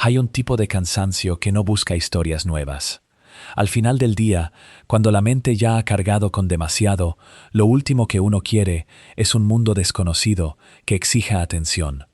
Hay un tipo de cansancio que no busca historias nuevas. Al final del día, cuando la mente ya ha cargado con demasiado, lo último que uno quiere es un mundo desconocido que exija atención.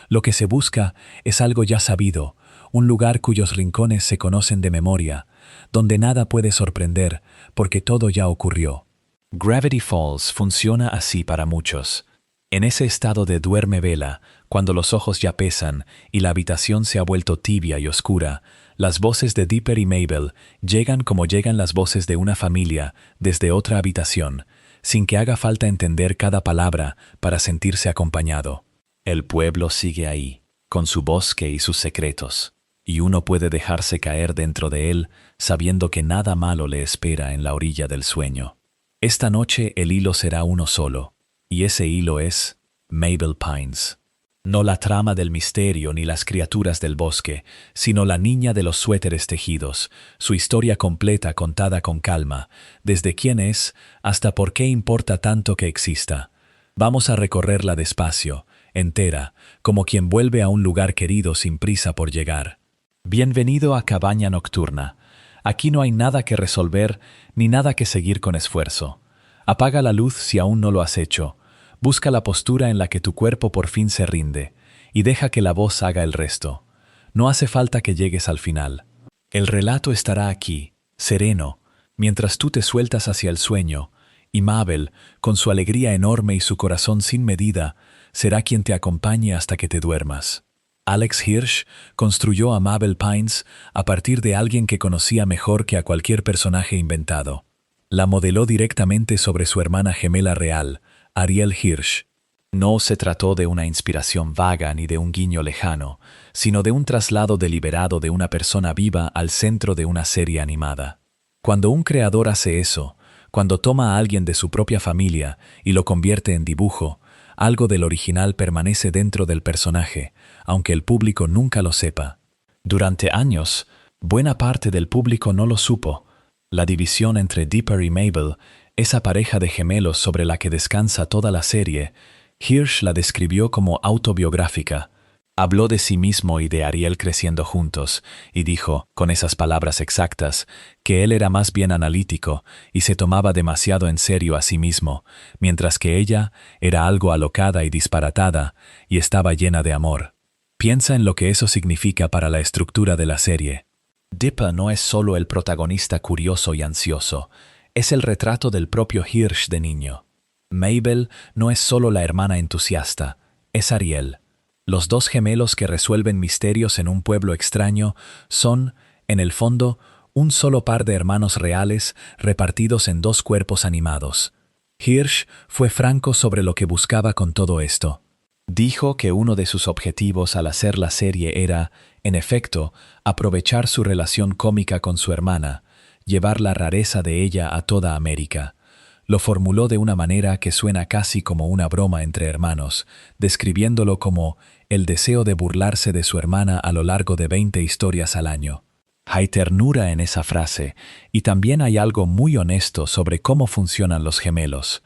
Lo que se busca es algo ya sabido, un lugar cuyos rincones se conocen de memoria, donde nada puede sorprender porque todo ya ocurrió. Gravity Falls funciona así para muchos. En ese estado de duerme vela, cuando los ojos ya pesan y la habitación se ha vuelto tibia y oscura, las voces de Dipper y Mabel llegan como llegan las voces de una familia desde otra habitación, sin que haga falta entender cada palabra para sentirse acompañado. El pueblo sigue ahí, con su bosque y sus secretos, y uno puede dejarse caer dentro de él sabiendo que nada malo le espera en la orilla del sueño. Esta noche el hilo será uno solo, y ese hilo es Mabel Pines. No la trama del misterio ni las criaturas del bosque, sino la niña de los suéteres tejidos, su historia completa contada con calma, desde quién es hasta por qué importa tanto que exista. Vamos a recorrerla despacio, entera, como quien vuelve a un lugar querido sin prisa por llegar. Bienvenido a Cabaña Nocturna. Aquí no hay nada que resolver ni nada que seguir con esfuerzo. Apaga la luz si aún no lo has hecho. Busca la postura en la que tu cuerpo por fin se rinde y deja que la voz haga el resto. No hace falta que llegues al final. El relato estará aquí, sereno, mientras tú te sueltas hacia el sueño, y Mabel, con su alegría enorme y su corazón sin medida, será quien te acompañe hasta que te duermas. Alex Hirsch construyó a Mabel Pines a partir de alguien que conocía mejor que a cualquier personaje inventado. La modeló directamente sobre su hermana gemela real, Ariel Hirsch. No se trató de una inspiración vaga ni de un guiño lejano, sino de un traslado deliberado de una persona viva al centro de una serie animada. Cuando un creador hace eso, cuando toma a alguien de su propia familia y lo convierte en dibujo, algo del original permanece dentro del personaje, aunque el público nunca lo sepa. Durante años, buena parte del público no lo supo. La división entre Dipper y Mabel, esa pareja de gemelos sobre la que descansa toda la serie, Hirsch la describió como autobiográfica. Habló de sí mismo y de Ariel creciendo juntos, y dijo, con esas palabras exactas, que él era más bien analítico y se tomaba demasiado en serio a sí mismo, mientras que ella era algo alocada y disparatada y estaba llena de amor. Piensa en lo que eso significa para la estructura de la serie. Dipper no es solo el protagonista curioso y ansioso, es el retrato del propio Hirsch de niño. Mabel no es solo la hermana entusiasta, es Ariel. Los dos gemelos que resuelven misterios en un pueblo extraño son, en el fondo, un solo par de hermanos reales repartidos en dos cuerpos animados. Hirsch fue franco sobre lo que buscaba con todo esto. Dijo que uno de sus objetivos al hacer la serie era, en efecto, aprovechar su relación cómica con su hermana, llevar la rareza de ella a toda América. Lo formuló de una manera que suena casi como una broma entre hermanos, describiéndolo como el deseo de burlarse de su hermana a lo largo de 20 historias al año. Hay ternura en esa frase, y también hay algo muy honesto sobre cómo funcionan los gemelos.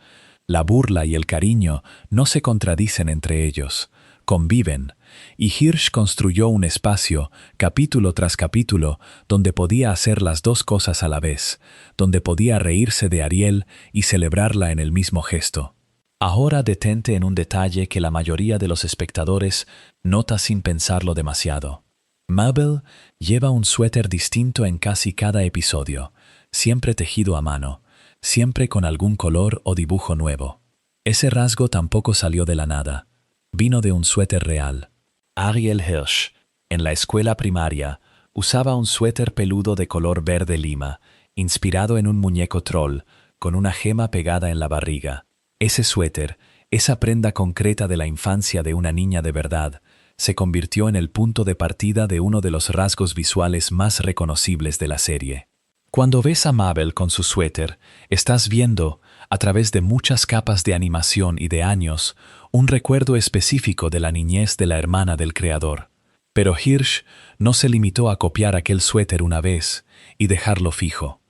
La burla y el cariño no se contradicen entre ellos, conviven, y Hirsch construyó un espacio, capítulo tras capítulo, donde podía hacer las dos cosas a la vez, donde podía reírse de Ariel y celebrarla en el mismo gesto. Ahora detente en un detalle que la mayoría de los espectadores nota sin pensarlo demasiado. Mabel lleva un suéter distinto en casi cada episodio, siempre tejido a mano, siempre con algún color o dibujo nuevo. Ese rasgo tampoco salió de la nada, vino de un suéter real. Ariel Hirsch, en la escuela primaria, usaba un suéter peludo de color verde lima, inspirado en un muñeco troll, con una gema pegada en la barriga. Ese suéter, esa prenda concreta de la infancia de una niña de verdad, se convirtió en el punto de partida de uno de los rasgos visuales más reconocibles de la serie. Cuando ves a Mabel con su suéter, estás viendo, a través de muchas capas de animación y de años, un recuerdo específico de la niñez de la hermana del creador. Pero Hirsch no se limitó a copiar aquel suéter una vez y dejarlo fijo.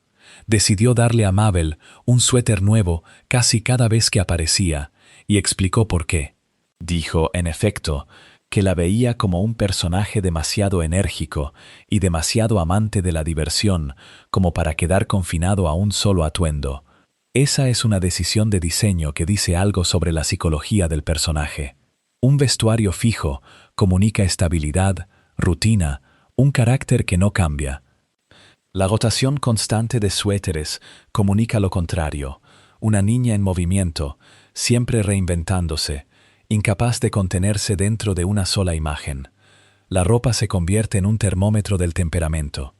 Decidió darle a Mabel un suéter nuevo casi cada vez que aparecía, y explicó por qué. Dijo, en efecto, que la veía como un personaje demasiado enérgico y demasiado amante de la diversión como para quedar confinado a un solo atuendo. Esa es una decisión de diseño que dice algo sobre la psicología del personaje. Un vestuario fijo comunica estabilidad, rutina, un carácter que no cambia. La rotación constante de suéteres comunica lo contrario, una niña en movimiento, siempre reinventándose, incapaz de contenerse dentro de una sola imagen. La ropa se convierte en un termómetro del temperamento,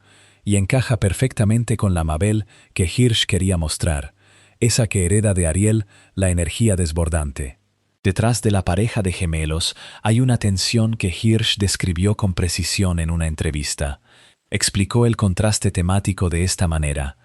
y encaja perfectamente con la Mabel que Hirsch quería mostrar, esa que hereda de Ariel la energía desbordante. Detrás de la pareja de gemelos hay una tensión que Hirsch describió con precisión en una entrevista. Explicó el contraste temático de esta manera.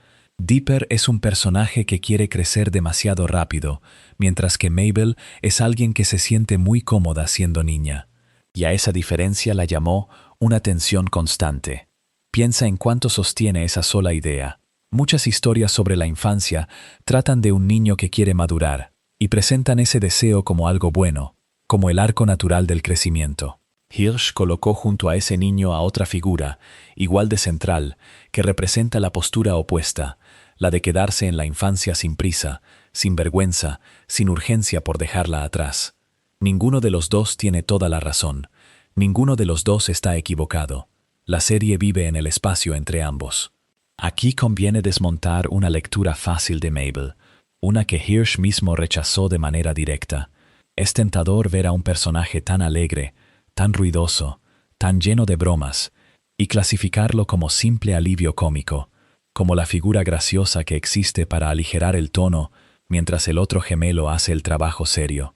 Dipper es un personaje que quiere crecer demasiado rápido, mientras que Mabel es alguien que se siente muy cómoda siendo niña. Y a esa diferencia la llamó una tensión constante. Piensa en cuánto sostiene esa sola idea. Muchas historias sobre la infancia tratan de un niño que quiere madurar, y presentan ese deseo como algo bueno, como el arco natural del crecimiento. Hirsch colocó junto a ese niño a otra figura, igual de central, que representa la postura opuesta, la de quedarse en la infancia sin prisa, sin vergüenza, sin urgencia por dejarla atrás. Ninguno de los dos tiene toda la razón. Ninguno de los dos está equivocado. La serie vive en el espacio entre ambos. Aquí conviene desmontar una lectura fácil de Mabel, una que Hirsch mismo rechazó de manera directa. Es tentador ver a un personaje tan alegre, tan ruidoso, tan lleno de bromas, y clasificarlo como simple alivio cómico, como la figura graciosa que existe para aligerar el tono mientras el otro gemelo hace el trabajo serio.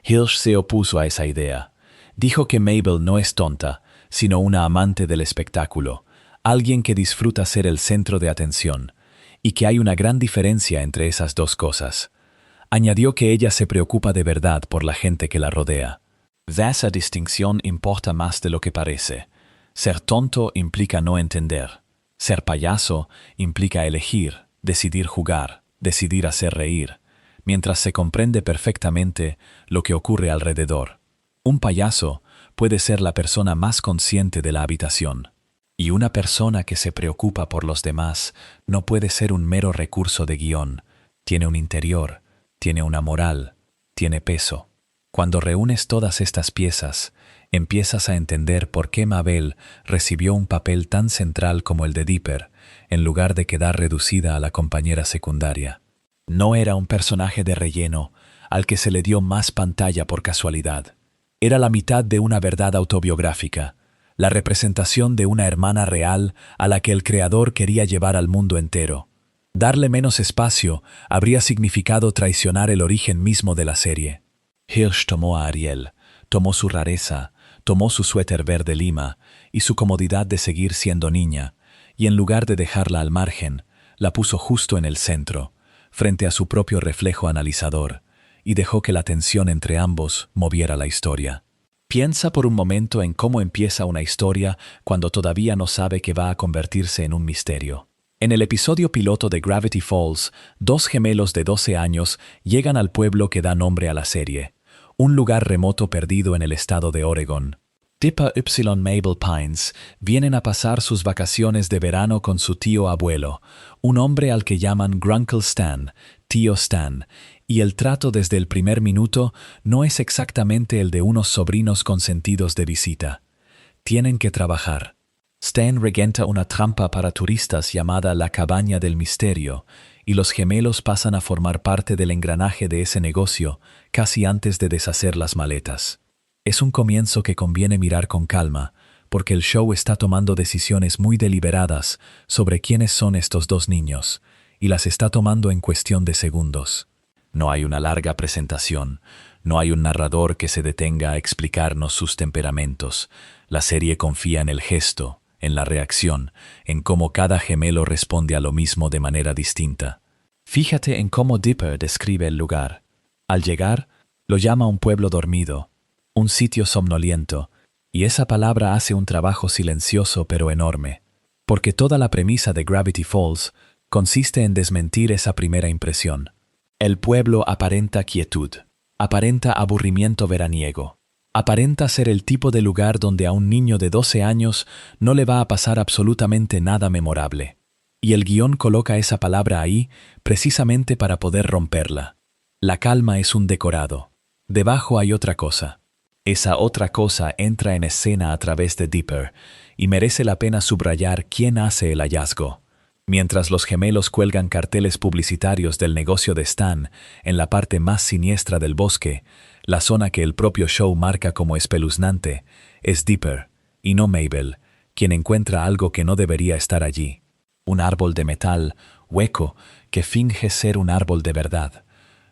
Hirsch se opuso a esa idea. Dijo que Mabel no es tonta, sino una amante del espectáculo, alguien que disfruta ser el centro de atención, y que hay una gran diferencia entre esas dos cosas. Añadió que ella se preocupa de verdad por la gente que la rodea. Esa distinción importa más de lo que parece. Ser tonto implica no entender. Ser payaso implica elegir, decidir jugar, decidir hacer reír, mientras se comprende perfectamente lo que ocurre alrededor. Un payaso puede ser la persona más consciente de la habitación. Y una persona que se preocupa por los demás no puede ser un mero recurso de guión. Tiene un interior, tiene una moral, tiene peso. Cuando reúnes todas estas piezas, empiezas a entender por qué Mabel recibió un papel tan central como el de Dipper, en lugar de quedar reducida a la compañera secundaria. No era un personaje de relleno al que se le dio más pantalla por casualidad. Era la mitad de una verdad autobiográfica, la representación de una hermana real a la que el creador quería llevar al mundo entero. Darle menos espacio habría significado traicionar el origen mismo de la serie. Hirsch tomó a Ariel, tomó su rareza, tomó su suéter verde lima y su comodidad de seguir siendo niña, y en lugar de dejarla al margen, la puso justo en el centro, frente a su propio reflejo analizador, y dejó que la tensión entre ambos moviera la historia. Piensa por un momento en cómo empieza una historia cuando todavía no sabe que va a convertirse en un misterio. En el episodio piloto de Gravity Falls, dos gemelos de 12 años llegan al pueblo que da nombre a la serie, un lugar remoto perdido en el estado de Oregon. Dipper y Mabel Pines vienen a pasar sus vacaciones de verano con su tío abuelo, un hombre al que llaman Grunkle Stan, tío Stan, y el trato desde el primer minuto no es exactamente el de unos sobrinos consentidos de visita. Tienen que trabajar. Stan regenta una trampa para turistas llamada La Cabaña del Misterio, y los gemelos pasan a formar parte del engranaje de ese negocio casi antes de deshacer las maletas. Es un comienzo que conviene mirar con calma, porque el show está tomando decisiones muy deliberadas sobre quiénes son estos dos niños, y las está tomando en cuestión de segundos. No hay una larga presentación, no hay un narrador que se detenga a explicarnos sus temperamentos. La serie confía en el gesto, en la reacción, en cómo cada gemelo responde a lo mismo de manera distinta. Fíjate en cómo Dipper describe el lugar. Al llegar, lo llama un pueblo dormido, un sitio somnoliento, y esa palabra hace un trabajo silencioso pero enorme, porque toda la premisa de Gravity Falls consiste en desmentir esa primera impresión. El pueblo aparenta quietud, aparenta aburrimiento veraniego. Aparenta ser el tipo de lugar donde a un niño de 12 años no le va a pasar absolutamente nada memorable. Y el guión coloca esa palabra ahí precisamente para poder romperla. La calma es un decorado. Debajo hay otra cosa. Esa otra cosa entra en escena a través de Dipper y merece la pena subrayar quién hace el hallazgo. Mientras los gemelos cuelgan carteles publicitarios del negocio de Stan en la parte más siniestra del bosque, la zona que el propio show marca como espeluznante, es Dipper, y no Mabel, quien encuentra algo que no debería estar allí. Un árbol de metal, hueco, que finge ser un árbol de verdad.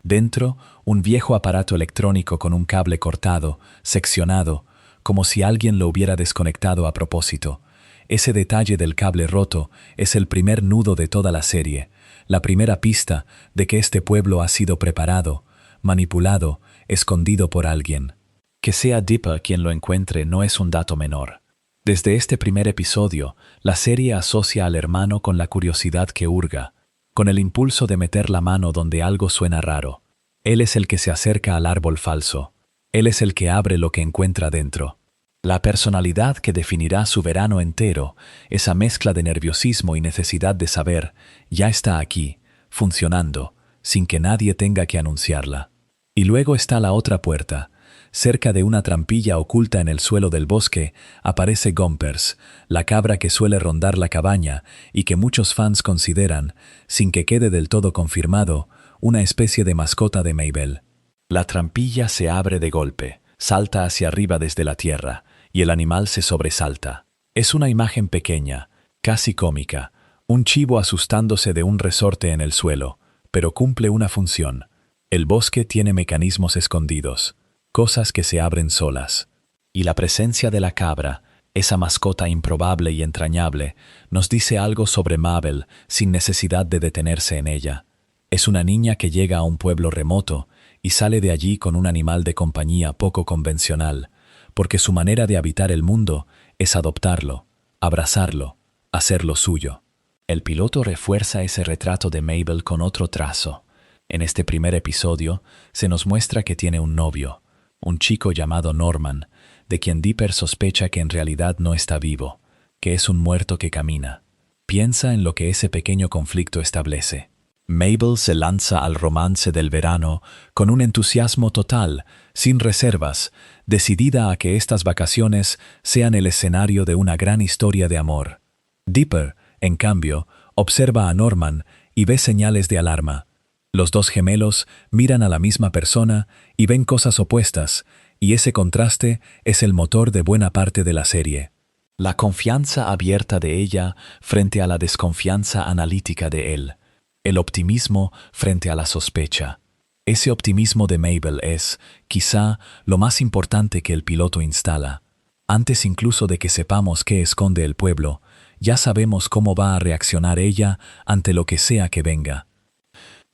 Dentro, un viejo aparato electrónico con un cable cortado, seccionado, como si alguien lo hubiera desconectado a propósito. Ese detalle del cable roto es el primer nudo de toda la serie, la primera pista de que este pueblo ha sido preparado, manipulado, escondido por alguien. Que sea Dipper quien lo encuentre no es un dato menor. Desde este primer episodio, la serie asocia al hermano con la curiosidad que hurga, con el impulso de meter la mano donde algo suena raro. Él es el que se acerca al árbol falso. Él es el que abre lo que encuentra dentro. La personalidad que definirá su verano entero, esa mezcla de nerviosismo y necesidad de saber, ya está aquí, funcionando, sin que nadie tenga que anunciarla. Y luego está la otra puerta. Cerca de una trampilla oculta en el suelo del bosque, aparece Gompers, la cabra que suele rondar la cabaña y que muchos fans consideran, sin que quede del todo confirmado, una especie de mascota de Mabel. La trampilla se abre de golpe, salta hacia arriba desde la tierra, y el animal se sobresalta. Es una imagen pequeña, casi cómica, un chivo asustándose de un resorte en el suelo, pero cumple una función. El bosque tiene mecanismos escondidos, cosas que se abren solas. Y la presencia de la cabra, esa mascota improbable y entrañable, nos dice algo sobre Mabel sin necesidad de detenerse en ella. Es una niña que llega a un pueblo remoto y sale de allí con un animal de compañía poco convencional, porque su manera de habitar el mundo es adoptarlo, abrazarlo, hacerlo suyo. El piloto refuerza ese retrato de Mabel con otro trazo. En este primer episodio se nos muestra que tiene un novio, un chico llamado Norman, de quien Dipper sospecha que en realidad no está vivo, que es un muerto que camina. Piensa en lo que ese pequeño conflicto establece. Mabel se lanza al romance del verano con un entusiasmo total, sin reservas, decidida a que estas vacaciones sean el escenario de una gran historia de amor. Dipper, en cambio, observa a Norman y ve señales de alarma. Los dos gemelos miran a la misma persona y ven cosas opuestas, y ese contraste es el motor de buena parte de la serie. La confianza abierta de ella frente a la desconfianza analítica de él. El optimismo frente a la sospecha. Ese optimismo de Mabel es, quizá, lo más importante que el piloto instala. Antes incluso de que sepamos qué esconde el pueblo, ya sabemos cómo va a reaccionar ella ante lo que sea que venga.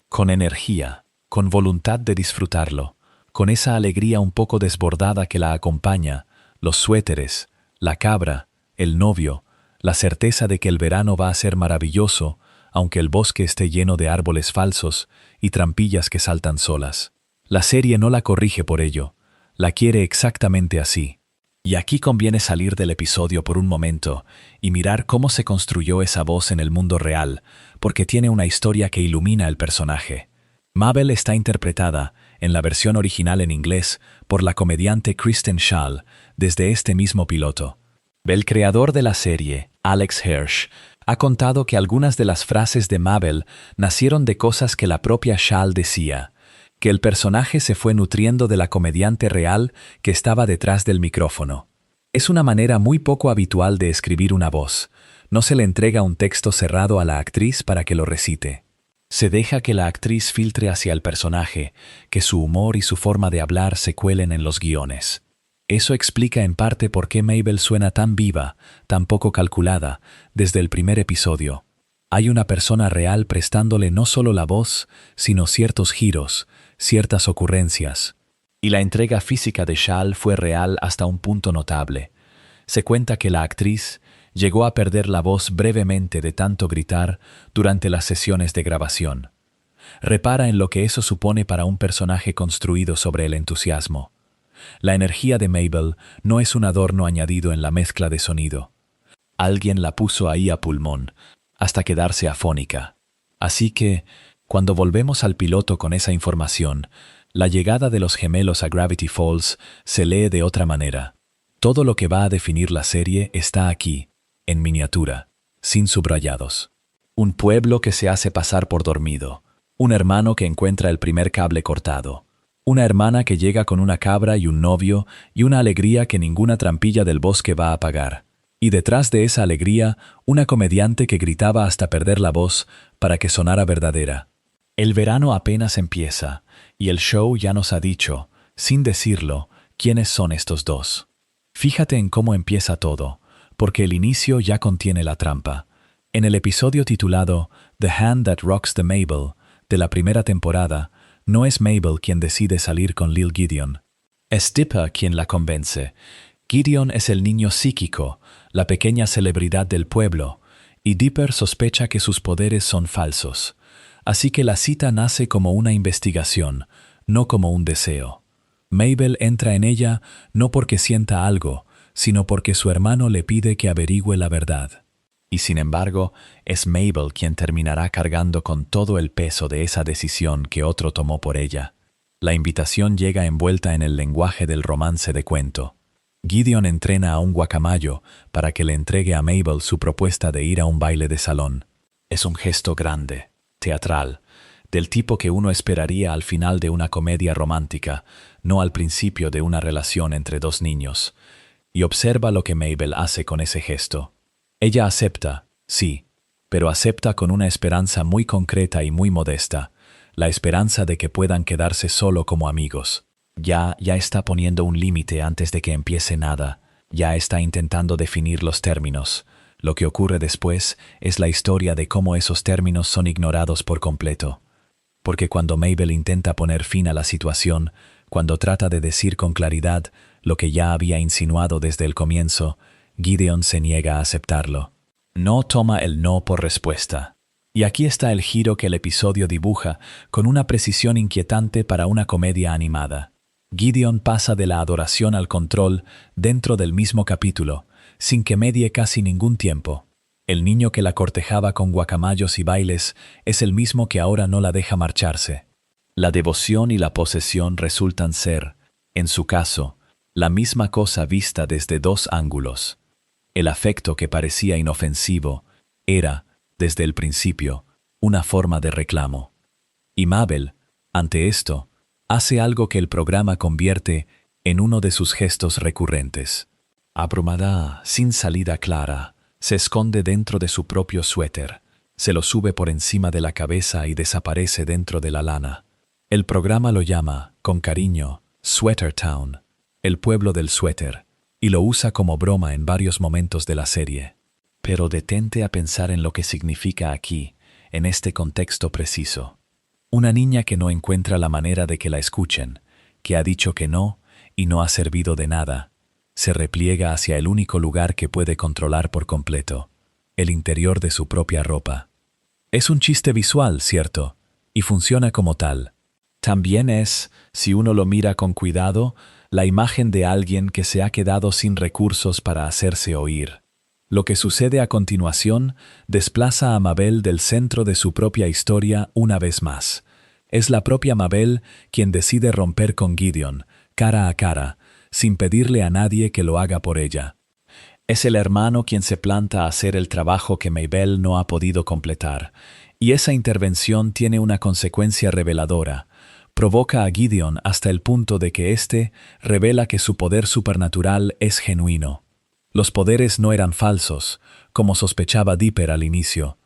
Con energía, con voluntad de disfrutarlo, con esa alegría un poco desbordada que la acompaña, los suéteres, la cabra, el novio, la certeza de que el verano va a ser maravilloso, aunque el bosque esté lleno de árboles falsos y trampillas que saltan solas. La serie no la corrige por ello, la quiere exactamente así. Y aquí conviene salir del episodio por un momento y mirar cómo se construyó esa voz en el mundo real, porque tiene una historia que ilumina el personaje. Mabel está interpretada, en la versión original en inglés, por la comediante Kristen Schaal, desde este mismo piloto. El creador de la serie, Alex Hirsch, ha contado que algunas de las frases de Mabel nacieron de cosas que la propia Schaal decía, que el personaje se fue nutriendo de la comediante real que estaba detrás del micrófono. Es una manera muy poco habitual de escribir una voz. No se le entrega un texto cerrado a la actriz para que lo recite. Se deja que la actriz filtre hacia el personaje, que su humor y su forma de hablar se cuelen en los guiones. Eso explica en parte por qué Mabel suena tan viva, tan poco calculada, desde el primer episodio. Hay una persona real prestándole no solo la voz, sino ciertos giros, ciertas ocurrencias. Y la entrega física de Schaal fue real hasta un punto notable. Se cuenta que la actriz llegó a perder la voz brevemente de tanto gritar durante las sesiones de grabación. Repara en lo que eso supone para un personaje construido sobre el entusiasmo. La energía de Mabel no es un adorno añadido en la mezcla de sonido. Alguien la puso ahí a pulmón, hasta quedarse afónica. Así que, cuando volvemos al piloto con esa información, la llegada de los gemelos a Gravity Falls se lee de otra manera. Todo lo que va a definir la serie está aquí, en miniatura, sin subrayados. Un pueblo que se hace pasar por dormido. Un hermano que encuentra el primer cable cortado. Una hermana que llega con una cabra y un novio y una alegría que ninguna trampilla del bosque va a apagar. Y detrás de esa alegría, una comediante que gritaba hasta perder la voz para que sonara verdadera. El verano apenas empieza, y el show ya nos ha dicho, sin decirlo, quiénes son estos dos. Fíjate en cómo empieza todo, porque el inicio ya contiene la trampa. En el episodio titulado The Hand That Rocks the Mabel, de la primera temporada, no es Mabel quien decide salir con Lil Gideon. Es Dipper quien la convence. Gideon es el niño psíquico, la pequeña celebridad del pueblo, y Dipper sospecha que sus poderes son falsos. Así que la cita nace como una investigación, no como un deseo. Mabel entra en ella no porque sienta algo, sino porque su hermano le pide que averigüe la verdad. Y sin embargo, es Mabel quien terminará cargando con todo el peso de esa decisión que otro tomó por ella. La invitación llega envuelta en el lenguaje del romance de cuento. Gideon entrena a un guacamayo para que le entregue a Mabel su propuesta de ir a un baile de salón. Es un gesto grande, teatral, del tipo que uno esperaría al final de una comedia romántica, no al principio de una relación entre dos niños. Y observa lo que Mabel hace con ese gesto. Ella acepta, sí, pero acepta con una esperanza muy concreta y muy modesta, la esperanza de que puedan quedarse solo como amigos. Ya está poniendo un límite antes de que empiece nada, ya está intentando definir los términos. Lo que ocurre después es la historia de cómo esos términos son ignorados por completo. Porque cuando Mabel intenta poner fin a la situación, cuando trata de decir con claridad lo que ya había insinuado desde el comienzo, Gideon se niega a aceptarlo. No toma el no por respuesta. Y aquí está el giro que el episodio dibuja con una precisión inquietante para una comedia animada. Gideon pasa de la adoración al control dentro del mismo capítulo, sin que medie casi ningún tiempo. El niño que la cortejaba con guacamayos y bailes es el mismo que ahora no la deja marcharse. La devoción y la posesión resultan ser, en su caso, la misma cosa vista desde dos ángulos. El afecto que parecía inofensivo era, desde el principio, una forma de reclamo. Y Mabel, ante esto, hace algo que el programa convierte en uno de sus gestos recurrentes. Abrumada, sin salida clara, se esconde dentro de su propio suéter, se lo sube por encima de la cabeza y desaparece dentro de la lana. El programa lo llama, con cariño, Sweater Town, el pueblo del suéter, y lo usa como broma en varios momentos de la serie. Pero detente a pensar en lo que significa aquí, en este contexto preciso. Una niña que no encuentra la manera de que la escuchen, que ha dicho que no y no ha servido de nada, se repliega hacia el único lugar que puede controlar por completo, el interior de su propia ropa. Es un chiste visual, cierto, y funciona como tal. También es, si uno lo mira con cuidado, la imagen de alguien que se ha quedado sin recursos para hacerse oír. Lo que sucede a continuación desplaza a Mabel del centro de su propia historia una vez más. Es la propia Mabel quien decide romper con Gideon, cara a cara, sin pedirle a nadie que lo haga por ella. Es el hermano quien se planta a hacer el trabajo que Mabel no ha podido completar, y esa intervención tiene una consecuencia reveladora. Provoca a Gideon hasta el punto de que éste revela que su poder supernatural es genuino. Los poderes no eran falsos, como sospechaba Dipper al inicio.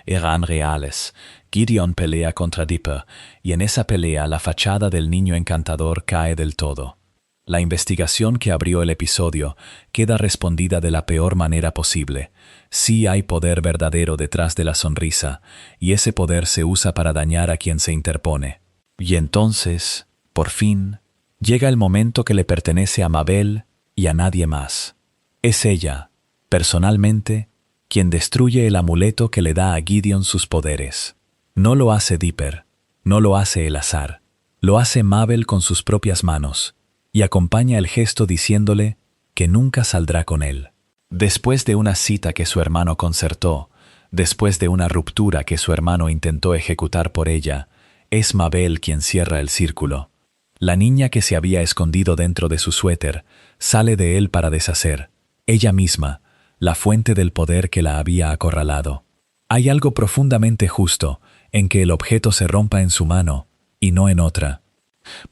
Eran reales. Gideon pelea contra Dipper, y en esa pelea la fachada del niño encantador cae del todo. La investigación que abrió el episodio queda respondida de la peor manera posible. Sí hay poder verdadero detrás de la sonrisa, y ese poder se usa para dañar a quien se interpone. Y entonces, por fin, llega el momento que le pertenece a Mabel y a nadie más. Es ella, personalmente, quien destruye el amuleto que le da a Gideon sus poderes. No lo hace Dipper, no lo hace el azar, lo hace Mabel con sus propias manos. y acompaña el gesto diciéndole que nunca saldrá con él. Después de una cita que su hermano concertó, después de una ruptura que su hermano intentó ejecutar por ella, es Mabel quien cierra el círculo. La niña que se había escondido dentro de su suéter sale de él para deshacer, ella misma, la fuente del poder que la había acorralado. Hay algo profundamente justo en que el objeto se rompa en su mano y no en otra.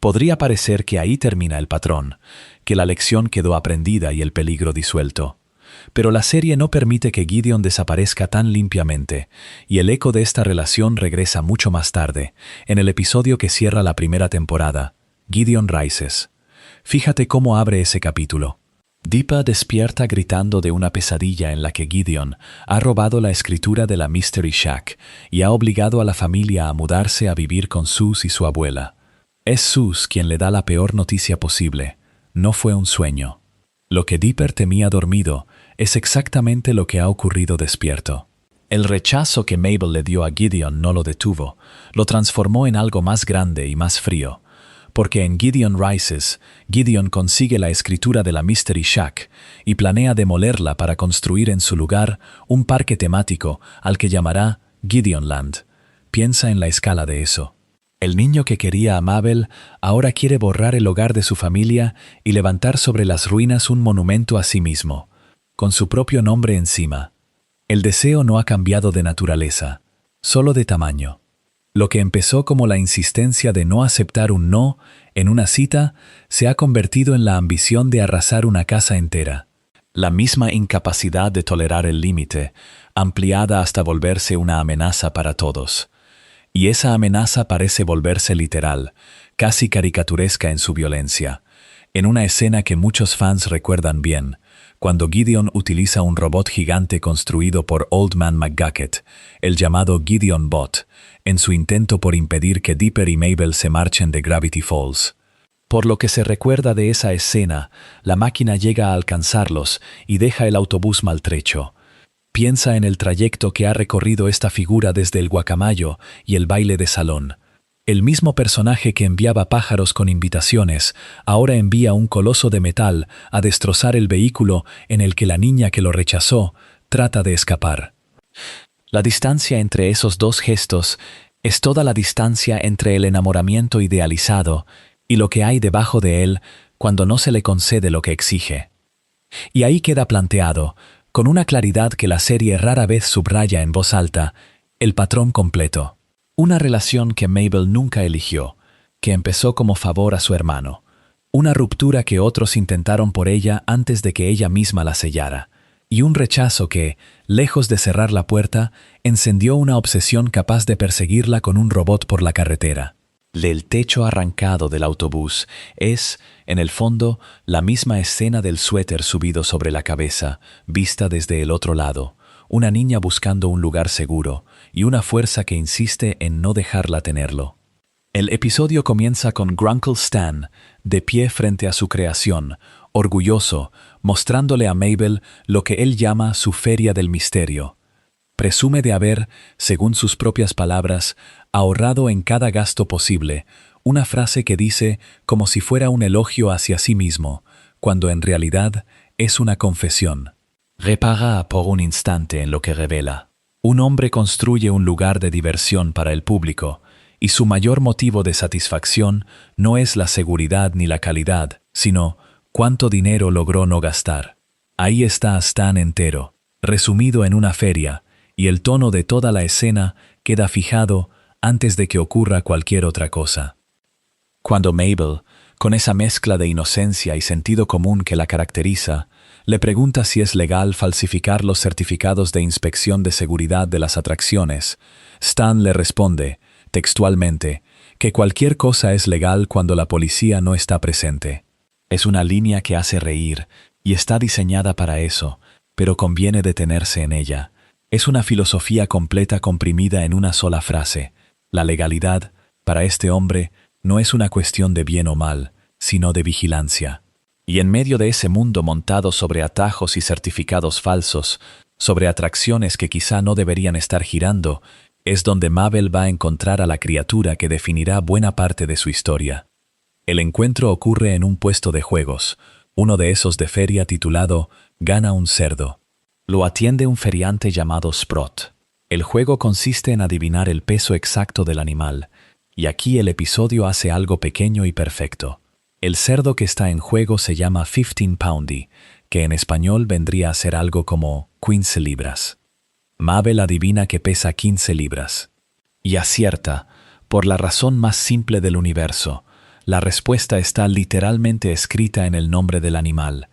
Podría parecer que ahí termina el patrón, que la lección quedó aprendida y el peligro disuelto. Pero la serie no permite que Gideon desaparezca tan limpiamente, y el eco de esta relación regresa mucho más tarde, en el episodio que cierra la primera temporada, Gideon Rises. Fíjate cómo abre ese capítulo. Deepa despierta gritando de una pesadilla en la que Gideon ha robado la escritura de la Mystery Shack y ha obligado a la familia a mudarse a vivir con Sus y su abuela. Es Sus quien le da la peor noticia posible. No fue un sueño. Lo que Dipper temía dormido es exactamente lo que ha ocurrido despierto. El rechazo que Mabel le dio a Gideon no lo detuvo, lo transformó en algo más grande y más frío. Porque en Gideon Rises, Gideon consigue la escritura de la Mystery Shack y planea demolerla para construir en su lugar un parque temático al que llamará Gideonland. Piensa en la escala de eso. El niño que quería a Mabel ahora quiere borrar el hogar de su familia y levantar sobre las ruinas un monumento a sí mismo, con su propio nombre encima. El deseo no ha cambiado de naturaleza, solo de tamaño. Lo que empezó como la insistencia de no aceptar un no en una cita se ha convertido en la ambición de arrasar una casa entera. La misma incapacidad de tolerar el límite, ampliada hasta volverse una amenaza para todos. Y esa amenaza parece volverse literal, casi caricaturesca en su violencia. En una escena que muchos fans recuerdan bien, cuando Gideon utiliza un robot gigante construido por Old Man McGucket, el llamado Gideon Bot, en su intento por impedir que Dipper y Mabel se marchen de Gravity Falls. Por lo que se recuerda de esa escena, la máquina llega a alcanzarlos y deja el autobús maltrecho. Piensa en el trayecto que ha recorrido esta figura desde el guacamayo y el baile de salón. El mismo personaje que enviaba pájaros con invitaciones, ahora envía un coloso de metal a destrozar el vehículo en el que la niña que lo rechazó trata de escapar. La distancia entre esos dos gestos es toda la distancia entre el enamoramiento idealizado y lo que hay debajo de él cuando no se le concede lo que exige. Y ahí queda planteado, con una claridad que la serie rara vez subraya en voz alta, el patrón completo. Una relación que Mabel nunca eligió, que empezó como favor a su hermano. Una ruptura que otros intentaron por ella antes de que ella misma la sellara. Y un rechazo que, lejos de cerrar la puerta, encendió una obsesión capaz de perseguirla con un robot por la carretera. El techo arrancado del autobús es, en el fondo, la misma escena del suéter subido sobre la cabeza, vista desde el otro lado, una niña buscando un lugar seguro y una fuerza que insiste en no dejarla tenerlo. El episodio comienza con Grunkle Stan, de pie frente a su creación, orgulloso, mostrándole a Mabel lo que él llama su feria del misterio. Presume de haber, según sus propias palabras, ahorrado en cada gasto posible, una frase que dice como si fuera un elogio hacia sí mismo, cuando en realidad es una confesión. Repara por un instante en lo que revela. Un hombre construye un lugar de diversión para el público, y su mayor motivo de satisfacción no es la seguridad ni la calidad, sino cuánto dinero logró no gastar. Ahí está Stan entero, resumido en una feria, y el tono de toda la escena queda fijado antes de que ocurra cualquier otra cosa. Cuando Mabel, con esa mezcla de inocencia y sentido común que la caracteriza, le pregunta si es legal falsificar los certificados de inspección de seguridad de las atracciones, Stan le responde, textualmente, que cualquier cosa es legal cuando la policía no está presente. Es una línea que hace reír y está diseñada para eso, pero conviene detenerse en ella. Es una filosofía completa comprimida en una sola frase. La legalidad, para este hombre, no es una cuestión de bien o mal, sino de vigilancia. Y en medio de ese mundo montado sobre atajos y certificados falsos, sobre atracciones que quizá no deberían estar girando, es donde Mabel va a encontrar a la criatura que definirá buena parte de su historia. El encuentro ocurre en un puesto de juegos, uno de esos de feria titulado Gana un cerdo. Lo atiende un feriante llamado Sprott. El juego consiste en adivinar el peso exacto del animal, y aquí el episodio hace algo pequeño y perfecto. El cerdo que está en juego se llama 15 Poundy, que en español vendría a ser algo como 15 libras. Mabel adivina que pesa 15 libras. Y acierta, por la razón más simple del universo. La respuesta está literalmente escrita en el nombre del animal.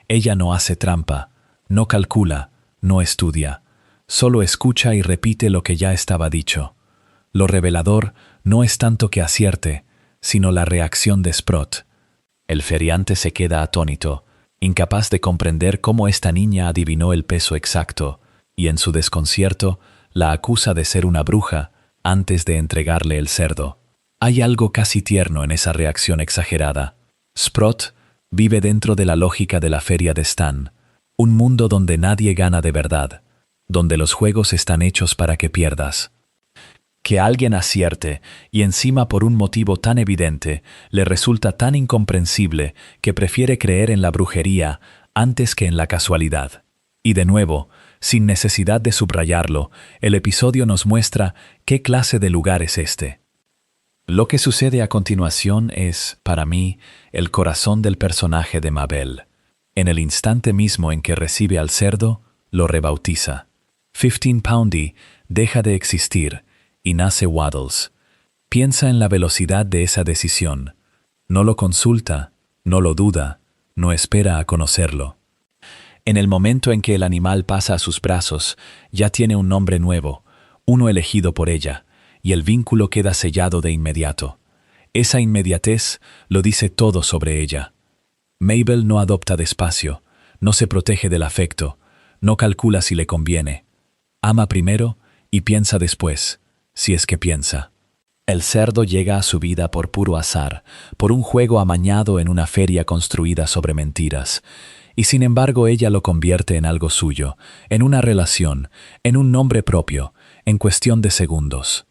Ella no hace trampa, no calcula, no estudia. Solo escucha y repite lo que ya estaba dicho. Lo revelador no es tanto que acierte, sino la reacción de Sprott. El feriante se queda atónito, incapaz de comprender cómo esta niña adivinó el peso exacto, y en su desconcierto la acusa de ser una bruja antes de entregarle el cerdo. Hay algo casi tierno en esa reacción exagerada. Sprott vive dentro de la lógica de la feria de Stan, un mundo donde nadie gana de verdad, donde los juegos están hechos para que pierdas. Que alguien acierte, y encima por un motivo tan evidente, le resulta tan incomprensible que prefiere creer en la brujería antes que en la casualidad. Y de nuevo, sin necesidad de subrayarlo, el episodio nos muestra qué clase de lugar es este. Lo que sucede a continuación es, para mí, el corazón del personaje de Mabel. En el instante mismo en que recibe al cerdo, lo rebautiza. 15 Poundy deja de existir y nace Waddles. Piensa en la velocidad de esa decisión. No lo consulta, no lo duda, no espera a conocerlo. En el momento en que el animal pasa a sus brazos, ya tiene un nombre nuevo, uno elegido por ella, y el vínculo queda sellado de inmediato. Esa inmediatez lo dice todo sobre ella. Mabel no adopta despacio, no se protege del afecto, no calcula si le conviene. Ama primero y piensa después, si es que piensa. El cerdo llega a su vida por puro azar, por un juego amañado en una feria construida sobre mentiras, y sin embargo ella lo convierte en algo suyo, en una relación, en un nombre propio, en cuestión de segundos.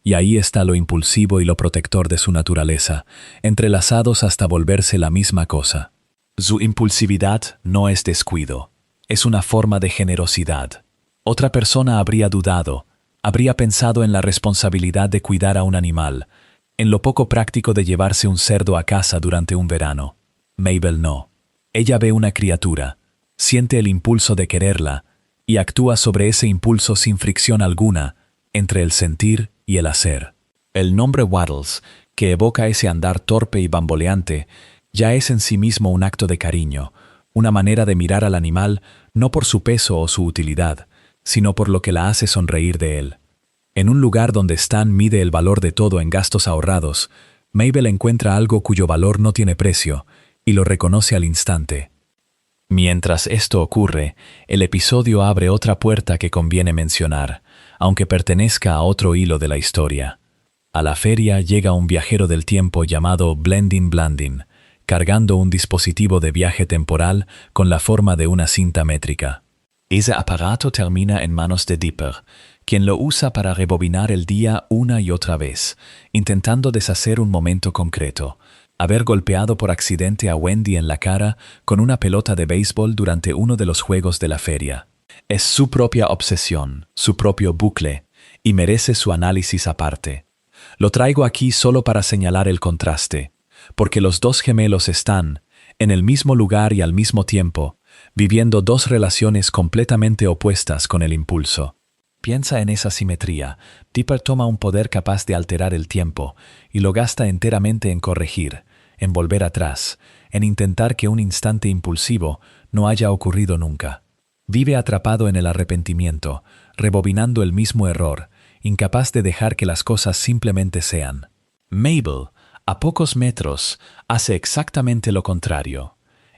Y ahí está lo impulsivo y lo protector de su naturaleza, entrelazados hasta volverse la misma cosa. Su impulsividad no es descuido, es una forma de generosidad. Otra persona habría dudado, habría pensado en la responsabilidad de cuidar a un animal, en lo poco práctico de llevarse un cerdo a casa durante un verano. Mabel no. Ella ve una criatura, siente el impulso de quererla y actúa sobre ese impulso sin fricción alguna entre el sentir y el hacer. El nombre Waddles, que evoca ese andar torpe y bamboleante, ya es en sí mismo un acto de cariño, una manera de mirar al animal no por su peso o su utilidad, sino por lo que la hace sonreír de él. En un lugar donde Stan mide el valor de todo en gastos ahorrados, Mabel encuentra algo cuyo valor no tiene precio, y lo reconoce al instante. Mientras esto ocurre, el episodio abre otra puerta que conviene mencionar, aunque pertenezca a otro hilo de la historia. A la feria llega un viajero del tiempo llamado Blendin Blandin, cargando un dispositivo de viaje temporal con la forma de una cinta métrica. Ese aparato termina en manos de Dipper, quien lo usa para rebobinar el día una y otra vez, intentando deshacer un momento concreto: haber golpeado por accidente a Wendy en la cara con una pelota de béisbol durante uno de los juegos de la feria. Es su propia obsesión, su propio bucle, y merece su análisis aparte. Lo traigo aquí solo para señalar el contraste, porque los dos gemelos están, en el mismo lugar y al mismo tiempo, viviendo dos relaciones completamente opuestas con el impulso. Piensa en esa simetría. Dipper toma un poder capaz de alterar el tiempo y lo gasta enteramente en corregir, en volver atrás, en intentar que un instante impulsivo no haya ocurrido nunca. Vive atrapado en el arrepentimiento, rebobinando el mismo error, incapaz de dejar que las cosas simplemente sean. Mabel, a pocos metros, hace exactamente lo contrario.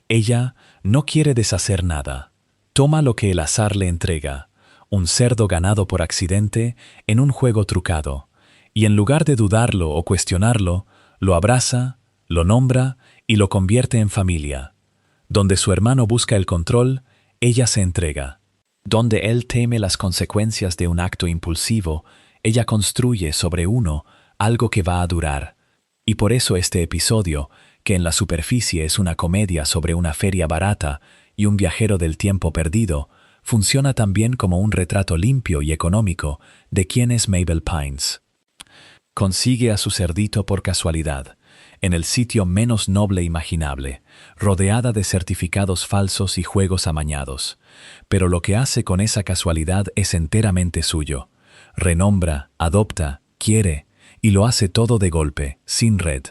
Ella no quiere deshacer nada. Toma lo que el azar le entrega, un cerdo ganado por accidente en un juego trucado, y en lugar de dudarlo o cuestionarlo, lo abraza, lo nombra y lo convierte en familia. Donde su hermano busca el control, ella se entrega. Donde él teme las consecuencias de un acto impulsivo, ella construye sobre uno algo que va a durar. Y por eso este episodio, que en la superficie es una comedia sobre una feria barata y un viajero del tiempo perdido, funciona también como un retrato limpio y económico de quién es Mabel Pines. Consigue a su cerdito por casualidad, en el sitio menos noble imaginable, rodeada de certificados falsos y juegos amañados. Pero lo que hace con esa casualidad es enteramente suyo. Renombra, adopta, quiere, y lo hace todo de golpe, sin red.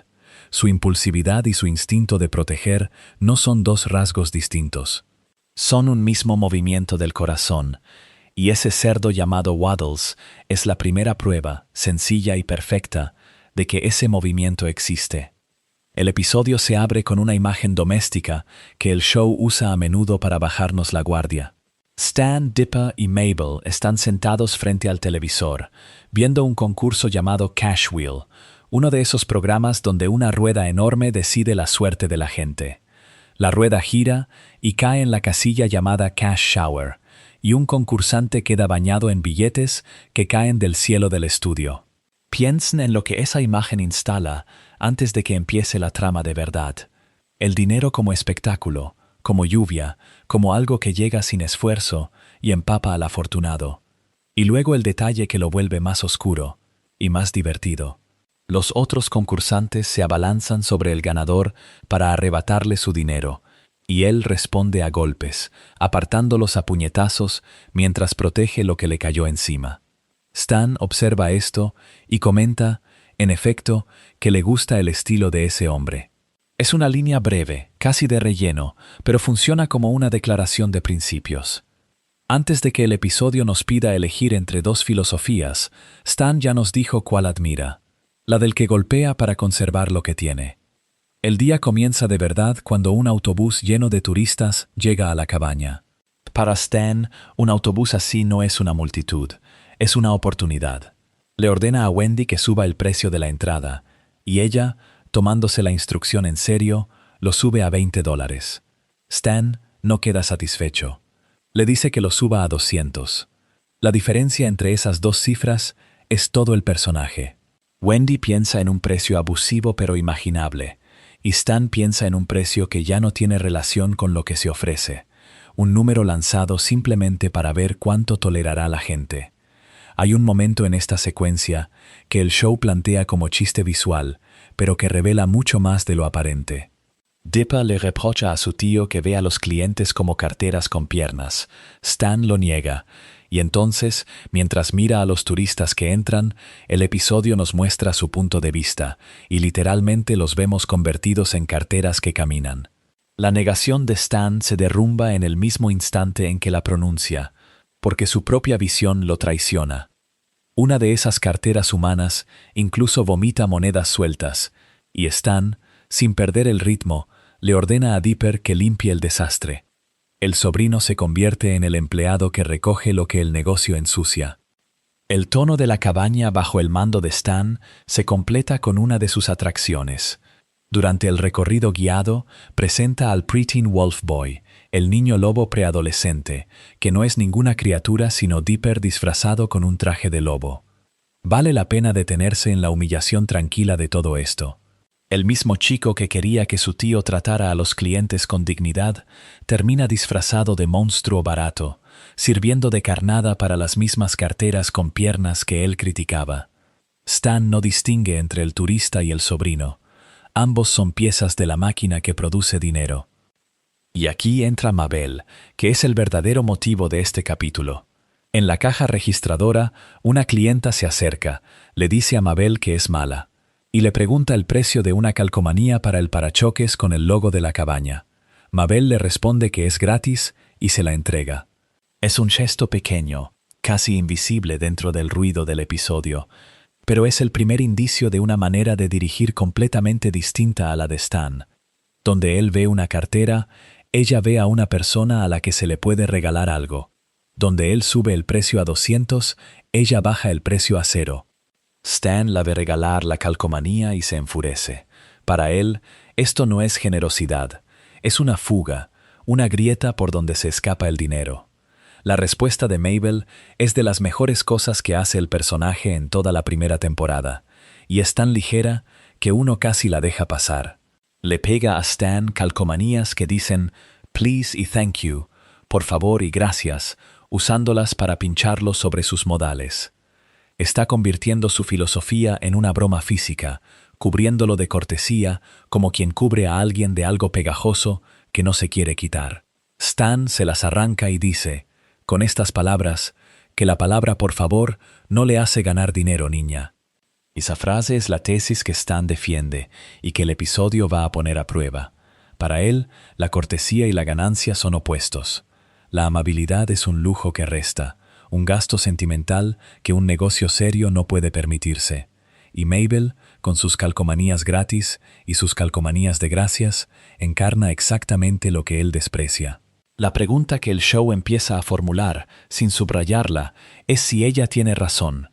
Su impulsividad y su instinto de proteger no son dos rasgos distintos. Son un mismo movimiento del corazón, y ese cerdo llamado Waddles es la primera prueba, sencilla y perfecta, de que ese movimiento existe. El episodio se abre con una imagen doméstica que el show usa a menudo para bajarnos la guardia. Stan, Dipper y Mabel están sentados frente al televisor, viendo un concurso llamado Cash Wheel, uno de esos programas donde una rueda enorme decide la suerte de la gente. La rueda gira y cae en la casilla llamada Cash Shower, y un concursante queda bañado en billetes que caen del cielo del estudio. Piensen en lo que esa imagen instala antes de que empiece la trama de verdad. El dinero como espectáculo, como lluvia, como algo que llega sin esfuerzo y empapa al afortunado. Y luego el detalle que lo vuelve más oscuro y más divertido. Los otros concursantes se abalanzan sobre el ganador para arrebatarle su dinero, y él responde a golpes, apartándolos a puñetazos mientras protege lo que le cayó encima. Stan observa esto y comenta, en efecto, que le gusta el estilo de ese hombre. Es una línea breve, casi de relleno, pero funciona como una declaración de principios. Antes de que el episodio nos pida elegir entre dos filosofías, Stan ya nos dijo cuál admira. La del que golpea para conservar lo que tiene. El día comienza de verdad cuando un autobús lleno de turistas llega a la cabaña. Para Stan, un autobús así no es una multitud, es una oportunidad. Le ordena a Wendy que suba el precio de la entrada, y ella, tomándose la instrucción en serio, lo sube a $20. Stan no queda satisfecho. Le dice que lo suba a 200. La diferencia entre esas dos cifras es todo el personaje. Wendy piensa en un precio abusivo pero imaginable, y Stan piensa en un precio que ya no tiene relación con lo que se ofrece, un número lanzado simplemente para ver cuánto tolerará la gente. Hay un momento en esta secuencia que el show plantea como chiste visual, pero que revela mucho más de lo aparente. Dipper le reprocha a su tío que ve a los clientes como carteras con piernas. Stan lo niega. Y entonces, mientras mira a los turistas que entran, el episodio nos muestra su punto de vista, y literalmente los vemos convertidos en carteras que caminan. La negación de Stan se derrumba en el mismo instante en que la pronuncia, porque su propia visión lo traiciona. Una de esas carteras humanas incluso vomita monedas sueltas, y Stan, sin perder el ritmo, le ordena a Dipper que limpie el desastre. El sobrino se convierte en el empleado que recoge lo que el negocio ensucia. El tono de la cabaña bajo el mando de Stan se completa con una de sus atracciones. Durante el recorrido guiado, presenta al preteen wolf boy, el niño lobo preadolescente, que no es ninguna criatura sino Dipper disfrazado con un traje de lobo. Vale la pena detenerse en la humillación tranquila de todo esto. El mismo chico que quería que su tío tratara a los clientes con dignidad, termina disfrazado de monstruo barato, sirviendo de carnada para las mismas carteras con piernas que él criticaba. Stan no distingue entre el turista y el sobrino. Ambos son piezas de la máquina que produce dinero. Y aquí entra Mabel, que es el verdadero motivo de este capítulo. En la caja registradora, una clienta se acerca, le dice a Mabel que es mala, y le pregunta el precio de una calcomanía para el parachoques con el logo de la cabaña. Mabel le responde que es gratis y se la entrega. Es un gesto pequeño, casi invisible dentro del ruido del episodio, pero es el primer indicio de una manera de dirigir completamente distinta a la de Stan. Donde él ve una cartera, ella ve a una persona a la que se le puede regalar algo. Donde él sube el precio a 200, ella baja el precio a 0. Stan la ve regalar la calcomanía y se enfurece. Para él, esto no es generosidad, es una fuga, una grieta por donde se escapa el dinero. La respuesta de Mabel es de las mejores cosas que hace el personaje en toda la primera temporada, y es tan ligera que uno casi la deja pasar. Le pega a Stan calcomanías que dicen please y thank you, por favor y gracias, usándolas para pincharlo sobre sus modales. Está convirtiendo su filosofía en una broma física, cubriéndolo de cortesía como quien cubre a alguien de algo pegajoso que no se quiere quitar. Stan se las arranca y dice, con estas palabras, que la palabra por favor no le hace ganar dinero, niña. Esa frase es la tesis que Stan defiende y que el episodio va a poner a prueba. Para él, la cortesía y la ganancia son opuestos. La amabilidad es un lujo que resta, un gasto sentimental que un negocio serio no puede permitirse. Y Mabel, con sus calcomanías gratis y sus calcomanías de gracias, encarna exactamente lo que él desprecia. La pregunta que el show empieza a formular, sin subrayarla, es si ella tiene razón.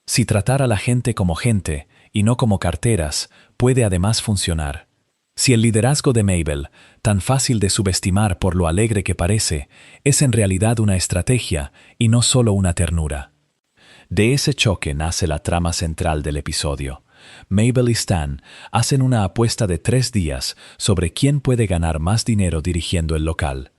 Si tratar a la gente como gente y no como carteras puede además funcionar. Si el liderazgo de Mabel, tan fácil de subestimar por lo alegre que parece, es en realidad una estrategia y no solo una ternura. De ese choque nace la trama central del episodio. Mabel y Stan hacen una apuesta de 3 días sobre quién puede ganar más dinero dirigiendo el local.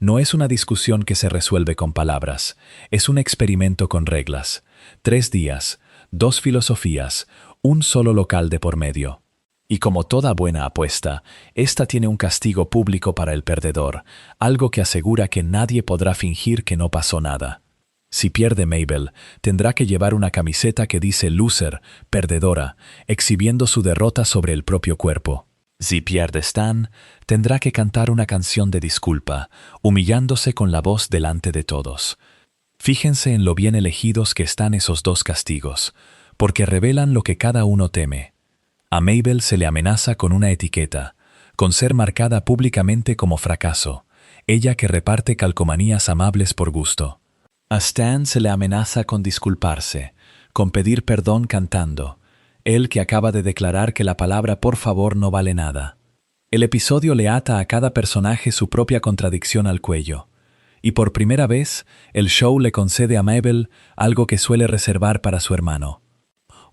No es una discusión que se resuelve con palabras, es un experimento con reglas. 3 días, 2 filosofías, un solo local de por medio. Y como toda buena apuesta, esta tiene un castigo público para el perdedor, algo que asegura que nadie podrá fingir que no pasó nada. Si pierde Mabel, tendrá que llevar una camiseta que dice loser, perdedora, exhibiendo su derrota sobre el propio cuerpo. Si pierde Stan, tendrá que cantar una canción de disculpa, humillándose con la voz delante de todos. Fíjense en lo bien elegidos que están esos 2 castigos, porque revelan lo que cada uno teme. A Mabel se le amenaza con una etiqueta, con ser marcada públicamente como fracaso, ella que reparte calcomanías amables por gusto. A Stan se le amenaza con disculparse, con pedir perdón cantando, él que acaba de declarar que la palabra por favor no vale nada. El episodio le ata a cada personaje su propia contradicción al cuello, y por primera vez el show le concede a Mabel algo que suele reservar para su hermano.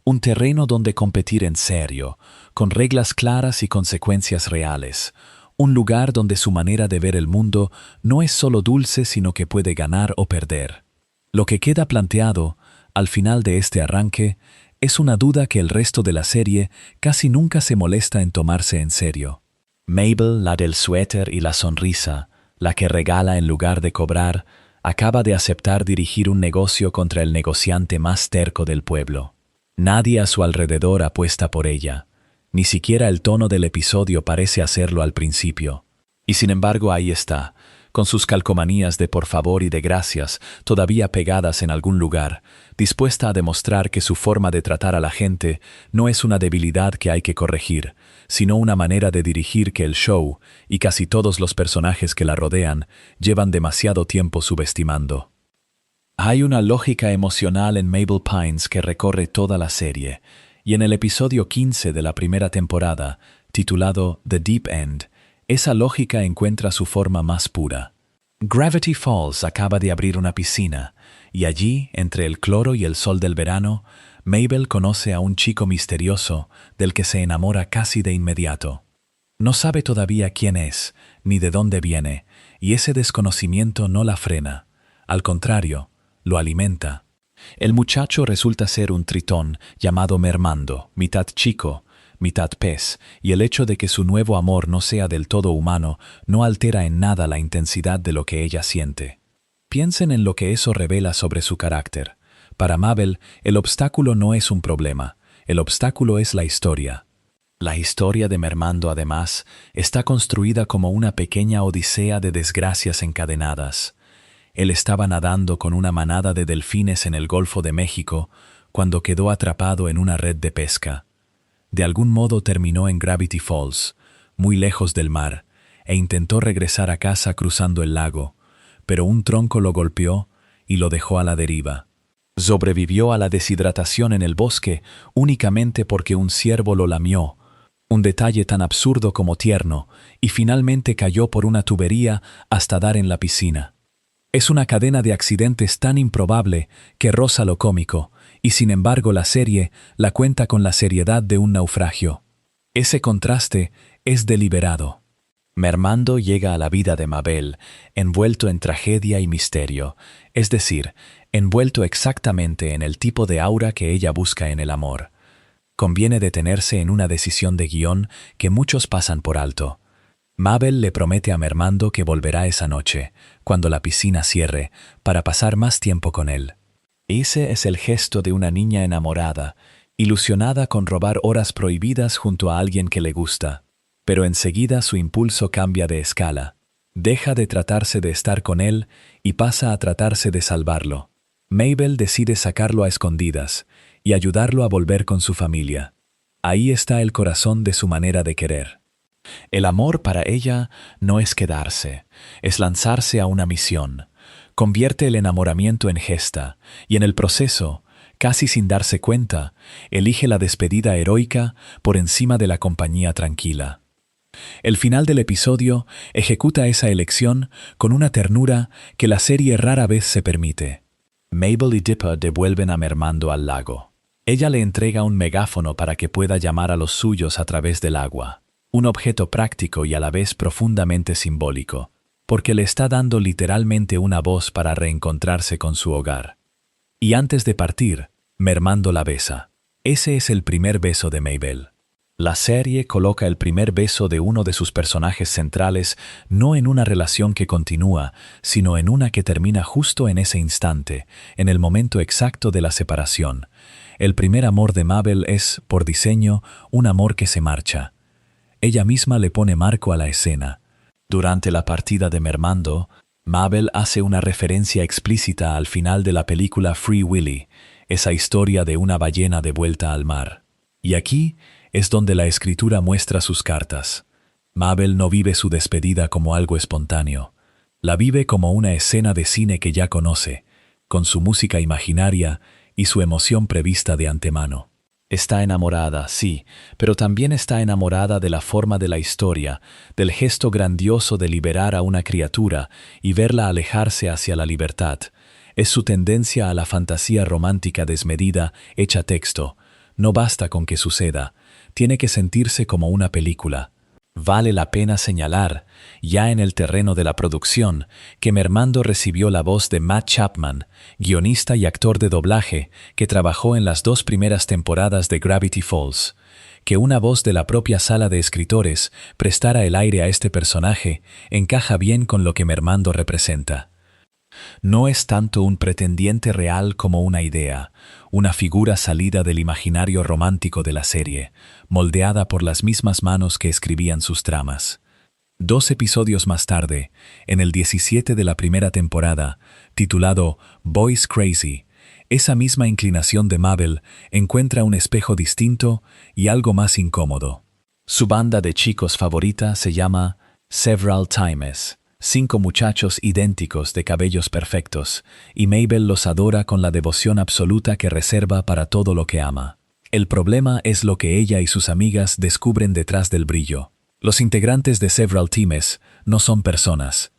Un terreno donde competir en serio, con reglas claras y consecuencias reales. Un lugar donde su manera de ver el mundo no es solo dulce, sino que puede ganar o perder. Lo que queda planteado, al final de este arranque, es una duda que el resto de la serie casi nunca se molesta en tomarse en serio. Mabel, la del suéter y la sonrisa, la que regala en lugar de cobrar, acaba de aceptar dirigir un negocio contra el negociante más terco del pueblo. Nadie a su alrededor apuesta por ella. Ni siquiera el tono del episodio parece hacerlo al principio. Y sin embargo ahí está, con sus calcomanías de por favor y de gracias todavía pegadas en algún lugar, dispuesta a demostrar que su forma de tratar a la gente no es una debilidad que hay que corregir, sino una manera de dirigir que el show, y casi todos los personajes que la rodean, llevan demasiado tiempo subestimando. Hay una lógica emocional en Mabel Pines que recorre toda la serie, y en el episodio 15 de la primera temporada, titulado The Deep End, esa lógica encuentra su forma más pura. Gravity Falls acaba de abrir una piscina, y allí, entre el cloro y el sol del verano, Mabel conoce a un chico misterioso del que se enamora casi de inmediato. No sabe todavía quién es, ni de dónde viene, y ese desconocimiento no la frena. Al contrario, lo alimenta. El muchacho resulta ser un tritón llamado Mermando, mitad chico, mitad pez, y el hecho de que su nuevo amor no sea del todo humano no altera en nada la intensidad de lo que ella siente. Piensen en lo que eso revela sobre su carácter. Para Mabel, el obstáculo no es un problema, el obstáculo es la historia. La historia de Mermando, además, está construida como una pequeña odisea de desgracias encadenadas. Él estaba nadando con una manada de delfines en el Golfo de México cuando quedó atrapado en una red de pesca. De algún modo terminó en Gravity Falls, muy lejos del mar, e intentó regresar a casa cruzando el lago, pero un tronco lo golpeó y lo dejó a la deriva. Sobrevivió a la deshidratación en el bosque únicamente porque un ciervo lo lamió, un detalle tan absurdo como tierno, y finalmente cayó por una tubería hasta dar en la piscina. Es una cadena de accidentes tan improbable que roza lo cómico, y sin embargo la serie la cuenta con la seriedad de un naufragio. Ese contraste es deliberado. Mermando llega a la vida de Mabel envuelto en tragedia y misterio, es decir, envuelto exactamente en el tipo de aura que ella busca en el amor. Conviene detenerse en una decisión de guión que muchos pasan por alto. Mabel le promete a Mermando que volverá esa noche, cuando la piscina cierre, para pasar más tiempo con él. Ese es el gesto de una niña enamorada, ilusionada con robar horas prohibidas junto a alguien que le gusta. Pero enseguida su impulso cambia de escala. Deja de tratarse de estar con él y pasa a tratarse de salvarlo. Mabel decide sacarlo a escondidas y ayudarlo a volver con su familia. Ahí está el corazón de su manera de querer. El amor para ella no es quedarse, es lanzarse a una misión. Convierte el enamoramiento en gesta y en el proceso, casi sin darse cuenta, elige la despedida heroica por encima de la compañía tranquila. El final del episodio ejecuta esa elección con una ternura que la serie rara vez se permite. Mabel y Dipper devuelven a Mermando al lago. Ella le entrega un megáfono para que pueda llamar a los suyos a través del agua. Un objeto práctico y a la vez profundamente simbólico, porque le está dando literalmente una voz para reencontrarse con su hogar. Y antes de partir, Mermando la besa. Ese es el primer beso de Mabel. La serie coloca el primer beso de uno de sus personajes centrales no en una relación que continúa, sino en una que termina justo en ese instante, en el momento exacto de la separación. El primer amor de Mabel es, por diseño, un amor que se marcha. Ella misma le pone marco a la escena. Durante la partida de Mermando, Mabel hace una referencia explícita al final de la película Free Willy, esa historia de una ballena de vuelta al mar. Y aquí es donde la escritura muestra sus cartas. Mabel no vive su despedida como algo espontáneo. La vive como una escena de cine que ya conoce, con su música imaginaria y su emoción prevista de antemano. Está enamorada, sí, pero también está enamorada de la forma de la historia, del gesto grandioso de liberar a una criatura y verla alejarse hacia la libertad. Es su tendencia a la fantasía romántica desmedida, hecha texto. No basta con que suceda, tiene que sentirse como una película. Vale la pena señalar, ya en el terreno de la producción, que Mermando recibió la voz de Matt Chapman, guionista y actor de doblaje, que trabajó en las 2 primeras temporadas de Gravity Falls. Que una voz de la propia sala de escritores prestara el aire a este personaje encaja bien con lo que Mermando representa. No es tanto un pretendiente real como una idea, una figura salida del imaginario romántico de la serie, moldeada por las mismas manos que escribían sus tramas. 2 episodios más tarde, en el 17 de la primera temporada, titulado Boys Crazy, esa misma inclinación de Mabel encuentra un espejo distinto y algo más incómodo. Su banda de chicos favorita se llama Several Times. 5 muchachos idénticos de cabellos perfectos, y Mabel los adora con la devoción absoluta que reserva para todo lo que ama. El problema es lo que ella y sus amigas descubren detrás del brillo. Los integrantes de Several Teams no son personas.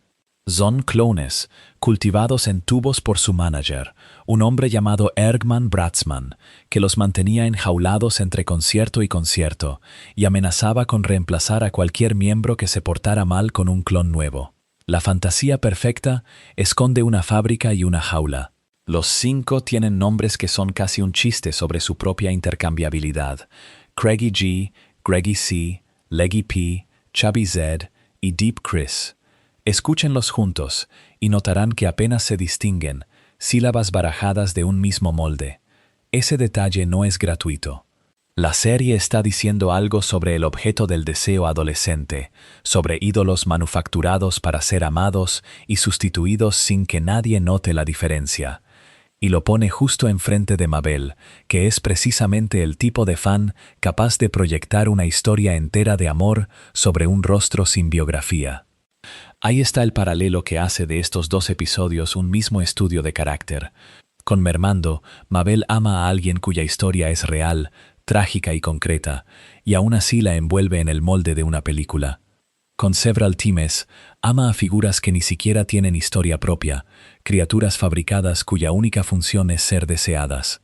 Son clones, cultivados en tubos por su manager, un hombre llamado Ergman Bratzman, que los mantenía enjaulados entre concierto y concierto, y amenazaba con reemplazar a cualquier miembro que se portara mal con un clon nuevo. La fantasía perfecta esconde una fábrica y una jaula. Los 5 tienen nombres que son casi un chiste sobre su propia intercambiabilidad. Craigie G, Greggy C, Leggy P, Chubby Z y Deep Chris. Escúchenlos juntos y notarán que apenas se distinguen, sílabas barajadas de un mismo molde. Ese detalle no es gratuito. La serie está diciendo algo sobre el objeto del deseo adolescente, sobre ídolos manufacturados para ser amados y sustituidos sin que nadie note la diferencia. Y lo pone justo enfrente de Mabel, que es precisamente el tipo de fan capaz de proyectar una historia entera de amor sobre un rostro sin biografía. Ahí está el paralelo que hace de estos 2 episodios un mismo estudio de carácter. Con Mermando, Mabel ama a alguien cuya historia es real, trágica y concreta, y aún así la envuelve en el molde de una película. Con Several Teams, ama a figuras que ni siquiera tienen historia propia, criaturas fabricadas cuya única función es ser deseadas.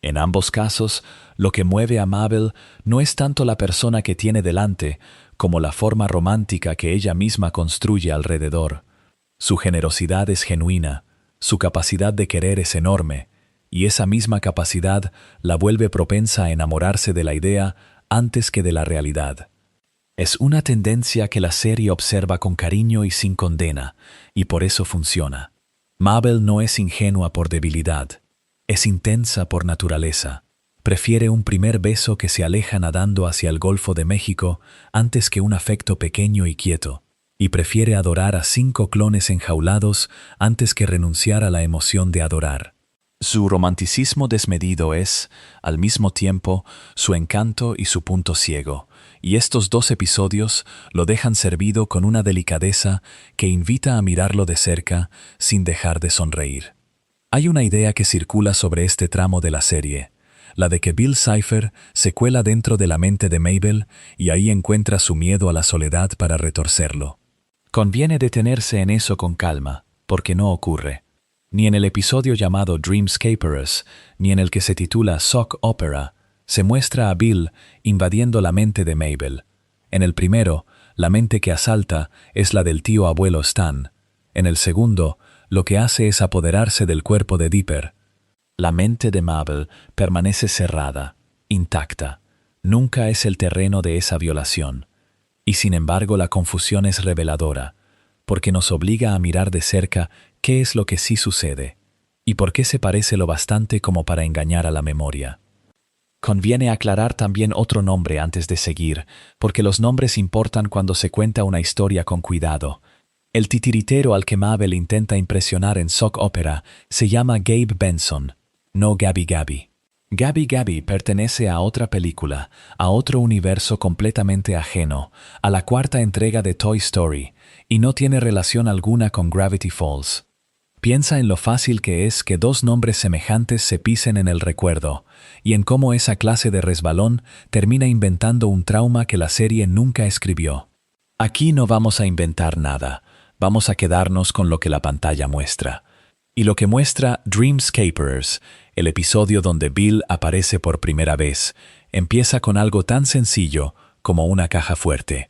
En ambos casos, lo que mueve a Mabel no es tanto la persona que tiene delante, como la forma romántica que ella misma construye alrededor. Su generosidad es genuina, su capacidad de querer es enorme, y esa misma capacidad la vuelve propensa a enamorarse de la idea antes que de la realidad. Es una tendencia que la serie observa con cariño y sin condena, y por eso funciona. Mabel no es ingenua por debilidad, es intensa por naturaleza. Prefiere un primer beso que se aleja nadando hacia el Golfo de México antes que un afecto pequeño y quieto, y prefiere adorar a 5 clones enjaulados antes que renunciar a la emoción de adorar. Su romanticismo desmedido es, al mismo tiempo, su encanto y su punto ciego, y estos 2 episodios lo dejan servido con una delicadeza que invita a mirarlo de cerca sin dejar de sonreír. Hay una idea que circula sobre este tramo de la serie, la de que Bill Cipher se cuela dentro de la mente de Mabel y ahí encuentra su miedo a la soledad para retorcerlo. Conviene detenerse en eso con calma, porque no ocurre. Ni en el episodio llamado Dreamscaperers, ni en el que se titula Sock Opera, se muestra a Bill invadiendo la mente de Mabel. En el primero, la mente que asalta es la del tío abuelo Stan. En el segundo, lo que hace es apoderarse del cuerpo de Dipper. La mente de Mabel permanece cerrada, intacta. Nunca es el terreno de esa violación. Y sin embargo la confusión es reveladora, porque nos obliga a mirar de cerca qué es lo que sí sucede, y por qué se parece lo bastante como para engañar a la memoria. Conviene aclarar también otro nombre antes de seguir, porque los nombres importan cuando se cuenta una historia con cuidado. El titiritero al que Mabel intenta impresionar en Sock Opera se llama Gabe Benson, no Gabby Gabby. Gabby Gabby pertenece a otra película, a otro universo completamente ajeno, a la 4ª entrega de Toy Story, y no tiene relación alguna con Gravity Falls. Piensa en lo fácil que es que 2 nombres semejantes se pisen en el recuerdo, y en cómo esa clase de resbalón termina inventando un trauma que la serie nunca escribió. Aquí no vamos a inventar nada, vamos a quedarnos con lo que la pantalla muestra. Y lo que muestra Dreamscaperers, el episodio donde Bill aparece por primera vez, empieza con algo tan sencillo como una caja fuerte.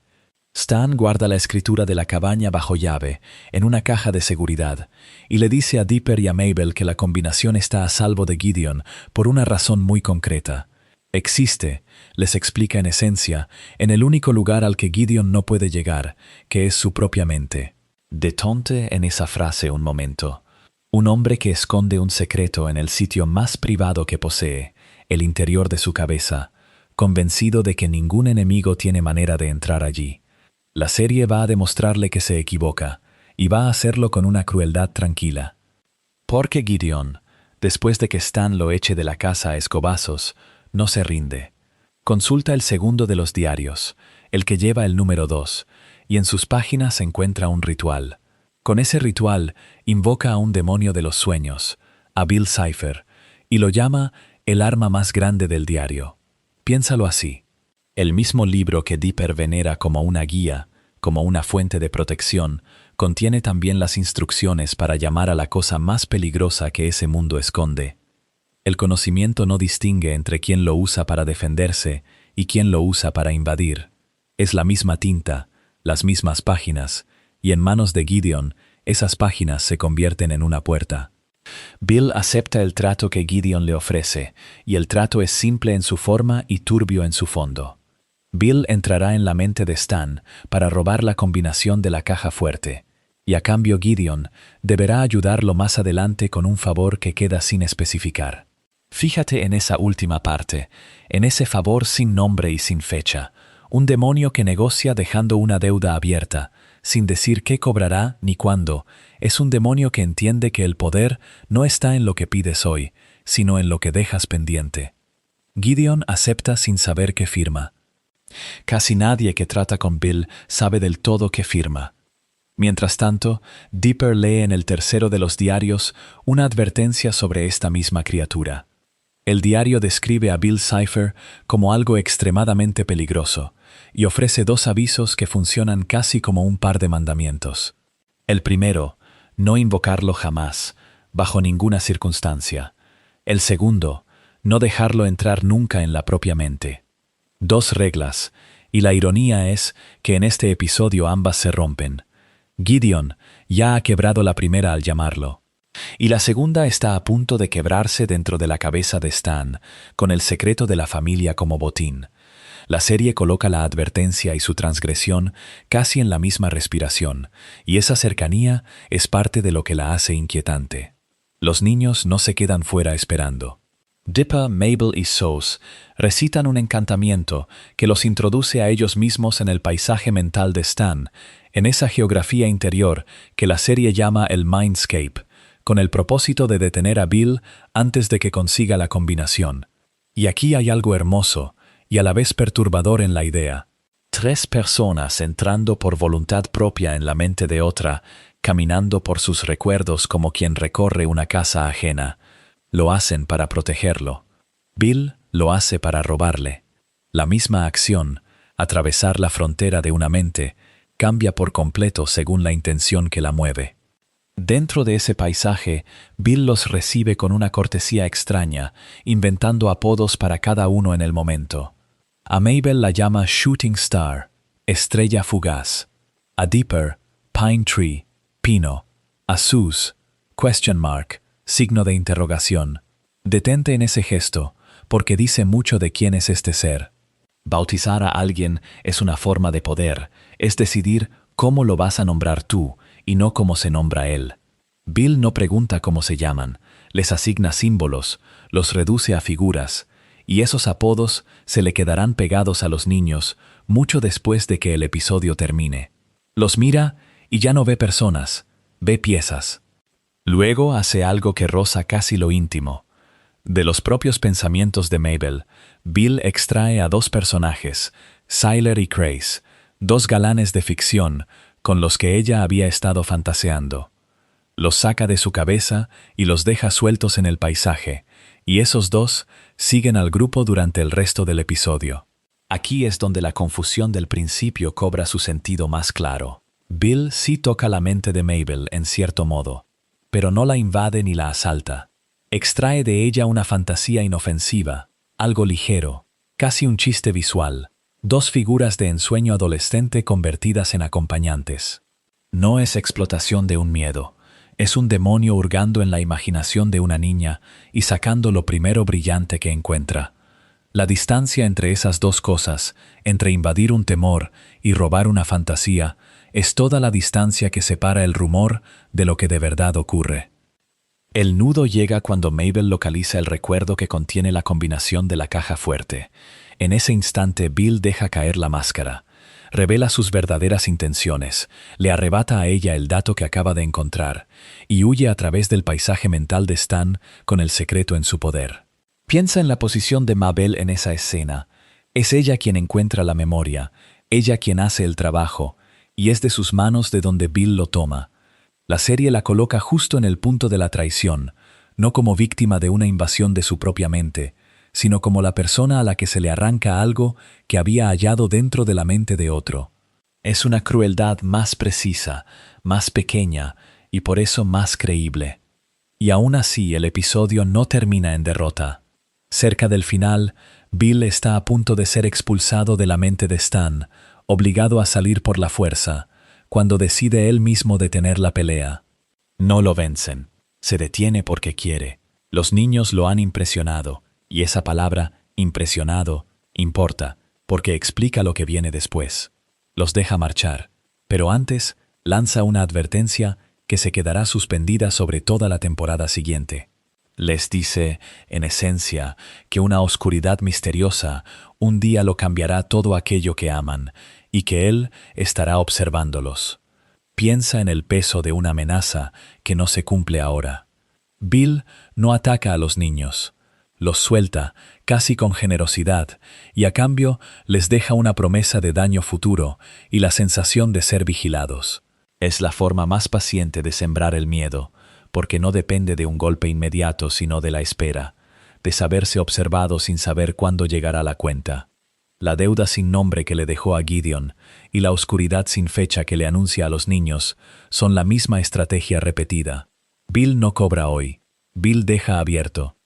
Stan guarda la escritura de la cabaña bajo llave, en una caja de seguridad, y le dice a Dipper y a Mabel que la combinación está a salvo de Gideon por una razón muy concreta. Existe, les explica en esencia, en el único lugar al que Gideon no puede llegar, que es su propia mente. Detonte en esa frase un momento. Un hombre que esconde un secreto en el sitio más privado que posee, el interior de su cabeza, convencido de que ningún enemigo tiene manera de entrar allí. La serie va a demostrarle que se equivoca, y va a hacerlo con una crueldad tranquila. Porque Gideon, después de que Stan lo eche de la casa a escobazos, no se rinde. Consulta el segundo de los diarios, el que lleva el número 2, y en sus páginas se encuentra un ritual. Con ese ritual invoca a un demonio de los sueños, a Bill Cipher, y lo llama el arma más grande del diario. Piénsalo así. El mismo libro que Dipper venera como una guía, como una fuente de protección, contiene también las instrucciones para llamar a la cosa más peligrosa que ese mundo esconde. El conocimiento no distingue entre quién lo usa para defenderse y quién lo usa para invadir. Es la misma tinta, las mismas páginas, y en manos de Gideon, esas páginas se convierten en una puerta. Bill acepta el trato que Gideon le ofrece, y el trato es simple en su forma y turbio en su fondo. Bill entrará en la mente de Stan para robar la combinación de la caja fuerte, y a cambio Gideon deberá ayudarlo más adelante con un favor que queda sin especificar. Fíjate en esa última parte, en ese favor sin nombre y sin fecha, un demonio que negocia dejando una deuda abierta, sin decir qué cobrará ni cuándo. Es un demonio que entiende que el poder no está en lo que pides hoy, sino en lo que dejas pendiente. Gideon acepta sin saber qué firma. Casi nadie que trata con Bill sabe del todo qué firma. Mientras tanto, Dipper lee en el tercero de los diarios una advertencia sobre esta misma criatura. El diario describe a Bill Cipher como algo extremadamente peligroso y ofrece 2 avisos que funcionan casi como un par de mandamientos. El primero, no invocarlo jamás, bajo ninguna circunstancia. El segundo, no dejarlo entrar nunca en la propia mente. 2 reglas, y la ironía es que en este episodio ambas se rompen. Gideon ya ha quebrado la primera al llamarlo, y la segunda está a punto de quebrarse dentro de la cabeza de Stan, con el secreto de la familia como botín. La serie coloca la advertencia y su transgresión casi en la misma respiración, y esa cercanía es parte de lo que la hace inquietante. Los niños no se quedan fuera esperando. Dipper, Mabel y Sauce recitan un encantamiento que los introduce a ellos mismos en el paisaje mental de Stan, en esa geografía interior que la serie llama el Mindscape, con el propósito de detener a Bill antes de que consiga la combinación. Y aquí hay algo hermoso y a la vez perturbador en la idea. 3 personas entrando por voluntad propia en la mente de otra, caminando por sus recuerdos como quien recorre una casa ajena. Lo hacen para protegerlo. Bill lo hace para robarle. La misma acción, atravesar la frontera de una mente, cambia por completo según la intención que la mueve. Dentro de ese paisaje, Bill los recibe con una cortesía extraña, inventando apodos para cada uno en el momento. A Mabel la llama Shooting Star, estrella fugaz. A Dipper, Pine Tree, pino. A Sus, question mark, signo de interrogación. Detente en ese gesto, porque dice mucho de quién es este ser. Bautizar a alguien es una forma de poder, es decidir cómo lo vas a nombrar tú y no cómo se nombra él. Bill no pregunta cómo se llaman, les asigna símbolos, los reduce a figuras, y esos apodos se le quedarán pegados a los niños mucho después de que el episodio termine. Los mira y ya no ve personas, ve piezas. Luego hace algo que roza casi lo íntimo. De los propios pensamientos de Mabel, Bill extrae a 2 personajes, Sylar y Crace, 2 galanes de ficción con los que ella había estado fantaseando. Los saca de su cabeza y los deja sueltos en el paisaje, y esos 2 siguen al grupo durante el resto del episodio. Aquí es donde la confusión del principio cobra su sentido más claro. Bill sí toca la mente de Mabel en cierto modo, pero no la invade ni la asalta. Extrae de ella una fantasía inofensiva, algo ligero, casi un chiste visual, 2 figuras de ensueño adolescente convertidas en acompañantes. No es explotación de un miedo, es un demonio hurgando en la imaginación de una niña y sacando lo primero brillante que encuentra. La distancia entre esas 2 cosas, entre invadir un temor y robar una fantasía, es toda la distancia que separa el rumor de lo que de verdad ocurre. El nudo llega cuando Mabel localiza el recuerdo que contiene la combinación de la caja fuerte. En ese instante Bill deja caer la máscara, revela sus verdaderas intenciones, le arrebata a ella el dato que acaba de encontrar y huye a través del paisaje mental de Stan con el secreto en su poder. Piensa en la posición de Mabel en esa escena. Es ella quien encuentra la memoria, ella quien hace el trabajo, y es de sus manos de donde Bill lo toma. La serie la coloca justo en el punto de la traición, no como víctima de una invasión de su propia mente, sino como la persona a la que se le arranca algo que había hallado dentro de la mente de otro. Es una crueldad más precisa, más pequeña y por eso más creíble. Y aún así el episodio no termina en derrota. Cerca del final, Bill está a punto de ser expulsado de la mente de Stan, obligado a salir por la fuerza, cuando decide él mismo detener la pelea. No lo vencen. Se detiene porque quiere. Los niños lo han impresionado, y esa palabra, impresionado, importa, porque explica lo que viene después. Los deja marchar, pero antes lanza una advertencia que se quedará suspendida sobre toda la temporada siguiente. Les dice, en esencia, que una oscuridad misteriosa un día lo cambiará todo aquello que aman, y que él estará observándolos. Piensa en el peso de una amenaza que no se cumple ahora. Bill no ataca a los niños, los suelta casi con generosidad y a cambio les deja una promesa de daño futuro y la sensación de ser vigilados. Es la forma más paciente de sembrar el miedo, porque no depende de un golpe inmediato sino de la espera, de saberse observado sin saber cuándo llegará la cuenta. La deuda sin nombre que le dejó a Gideon y la oscuridad sin fecha que le anuncia a los niños son la misma estrategia repetida. Bill no cobra hoy, Bill deja abierto.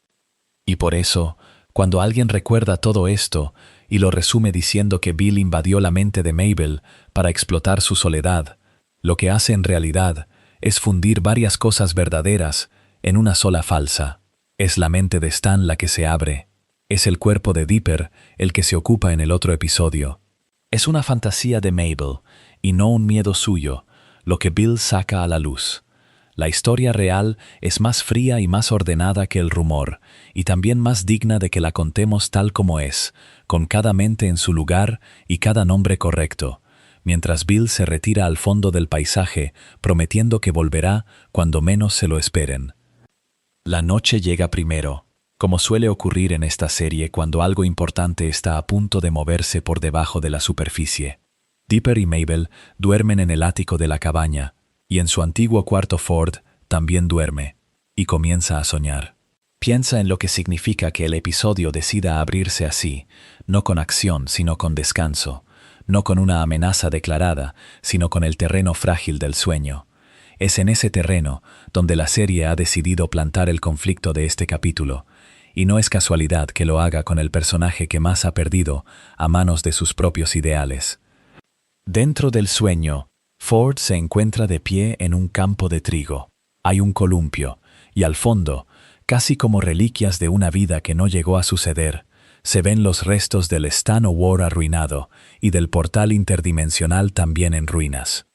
Y por eso, cuando alguien recuerda todo esto y lo resume diciendo que Bill invadió la mente de Mabel para explotar su soledad, lo que hace en realidad es fundir varias cosas verdaderas en una sola falsa. Es la mente de Stan la que se abre. Es el cuerpo de Dipper el que se ocupa en el otro episodio. Es una fantasía de Mabel, y no un miedo suyo, lo que Bill saca a la luz. La historia real es más fría y más ordenada que el rumor, y también más digna de que la contemos tal como es, con cada mente en su lugar y cada nombre correcto, mientras Bill se retira al fondo del paisaje, prometiendo que volverá cuando menos se lo esperen. La noche llega primero, como suele ocurrir en esta serie cuando algo importante está a punto de moverse por debajo de la superficie. Dipper y Mabel duermen en el ático de la cabaña, y en su antiguo cuarto Ford también duerme, y comienza a soñar. Piensa en lo que significa que el episodio decida abrirse así, no con acción, sino con descanso, no con una amenaza declarada, sino con el terreno frágil del sueño. Es en ese terreno donde la serie ha decidido plantar el conflicto de este capítulo, y no es casualidad que lo haga con el personaje que más ha perdido a manos de sus propios ideales. Dentro del sueño, Ford se encuentra de pie en un campo de trigo. Hay un columpio, y al fondo, casi como reliquias de una vida que no llegó a suceder, se ven los restos del Stan O'War arruinado y del portal interdimensional también en ruinas.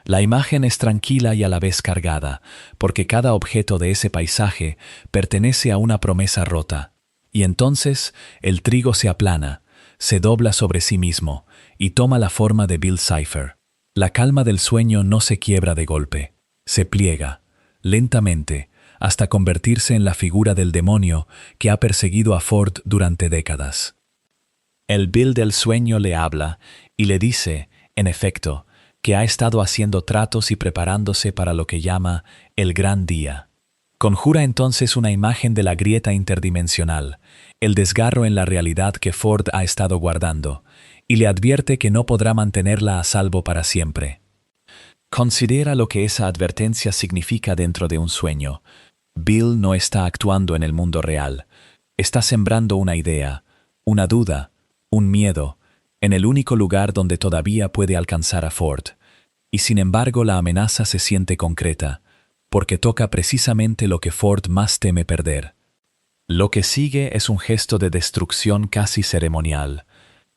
La imagen es tranquila y a la vez cargada, porque cada objeto de ese paisaje pertenece a una promesa rota. Y entonces el trigo se aplana, se dobla sobre sí mismo y toma la forma de Bill Cipher. La calma del sueño no se quiebra de golpe, se pliega, lentamente, hasta convertirse en la figura del demonio que ha perseguido a Ford durante décadas. El Bill del sueño le habla y le dice, en efecto, que ha estado haciendo tratos y preparándose para lo que llama el gran día. Conjura entonces una imagen de la grieta interdimensional, el desgarro en la realidad que Ford ha estado guardando, y le advierte que no podrá mantenerla a salvo para siempre. Considera lo que esa advertencia significa dentro de un sueño. Bill no está actuando en el mundo real, está sembrando una idea, una duda, un miedo, en el único lugar donde todavía puede alcanzar a Ford. Y sin embargo la amenaza se siente concreta, porque toca precisamente lo que Ford más teme perder. Lo que sigue es un gesto de destrucción casi ceremonial.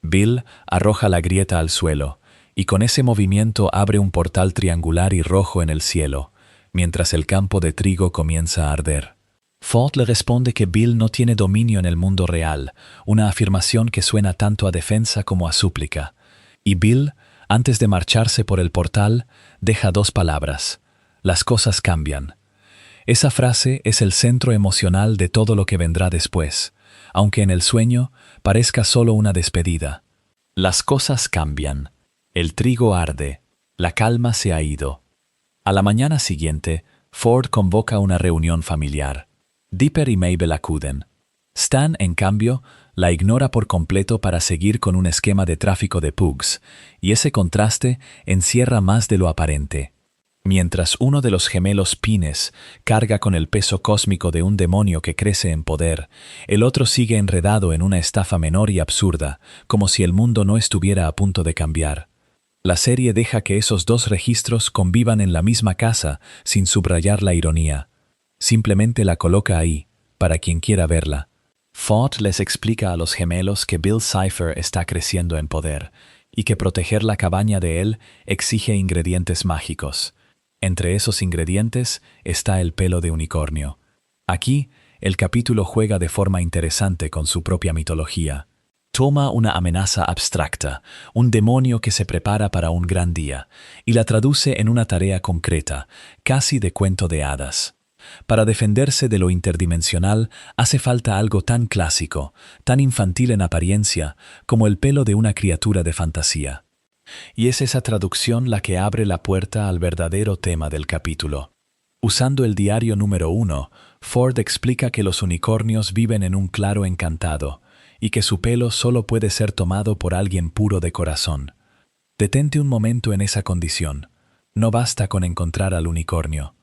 Bill arroja la grieta al suelo, y con ese movimiento abre un portal triangular y rojo en el cielo, mientras el campo de trigo comienza a arder. Ford le responde que Bill no tiene dominio en el mundo real, una afirmación que suena tanto a defensa como a súplica. Y Bill, antes de marcharse por el portal, deja dos palabras: las cosas cambian. Esa frase es el centro emocional de todo lo que vendrá después, aunque en el sueño parezca solo una despedida. Las cosas cambian, el trigo arde, la calma se ha ido. A la mañana siguiente, Ford convoca una reunión familiar. Dipper y Mabel acuden. Stan, en cambio, la ignora por completo para seguir con un esquema de tráfico de pugs, y ese contraste encierra más de lo aparente. Mientras uno de los gemelos Pines carga con el peso cósmico de un demonio que crece en poder, el otro sigue enredado en una estafa menor y absurda, como si el mundo no estuviera a punto de cambiar. La serie deja que esos dos registros convivan en la misma casa sin subrayar la ironía. Simplemente la coloca ahí, para quien quiera verla. Ford les explica a los gemelos que Bill Cipher está creciendo en poder y que proteger la cabaña de él exige ingredientes mágicos. Entre esos ingredientes está el pelo de unicornio. Aquí, el capítulo juega de forma interesante con su propia mitología. Toma una amenaza abstracta, un demonio que se prepara para un gran día, y la traduce en una tarea concreta, casi de cuento de hadas. Para defenderse de lo interdimensional hace falta algo tan clásico, tan infantil en apariencia, como el pelo de una criatura de fantasía. Y es esa traducción la que abre la puerta al verdadero tema del capítulo. Usando el diario número 1, Ford explica que los unicornios viven en un claro encantado y que su pelo solo puede ser tomado por alguien puro de corazón. Detente un momento en esa condición. No basta con encontrar al unicornio.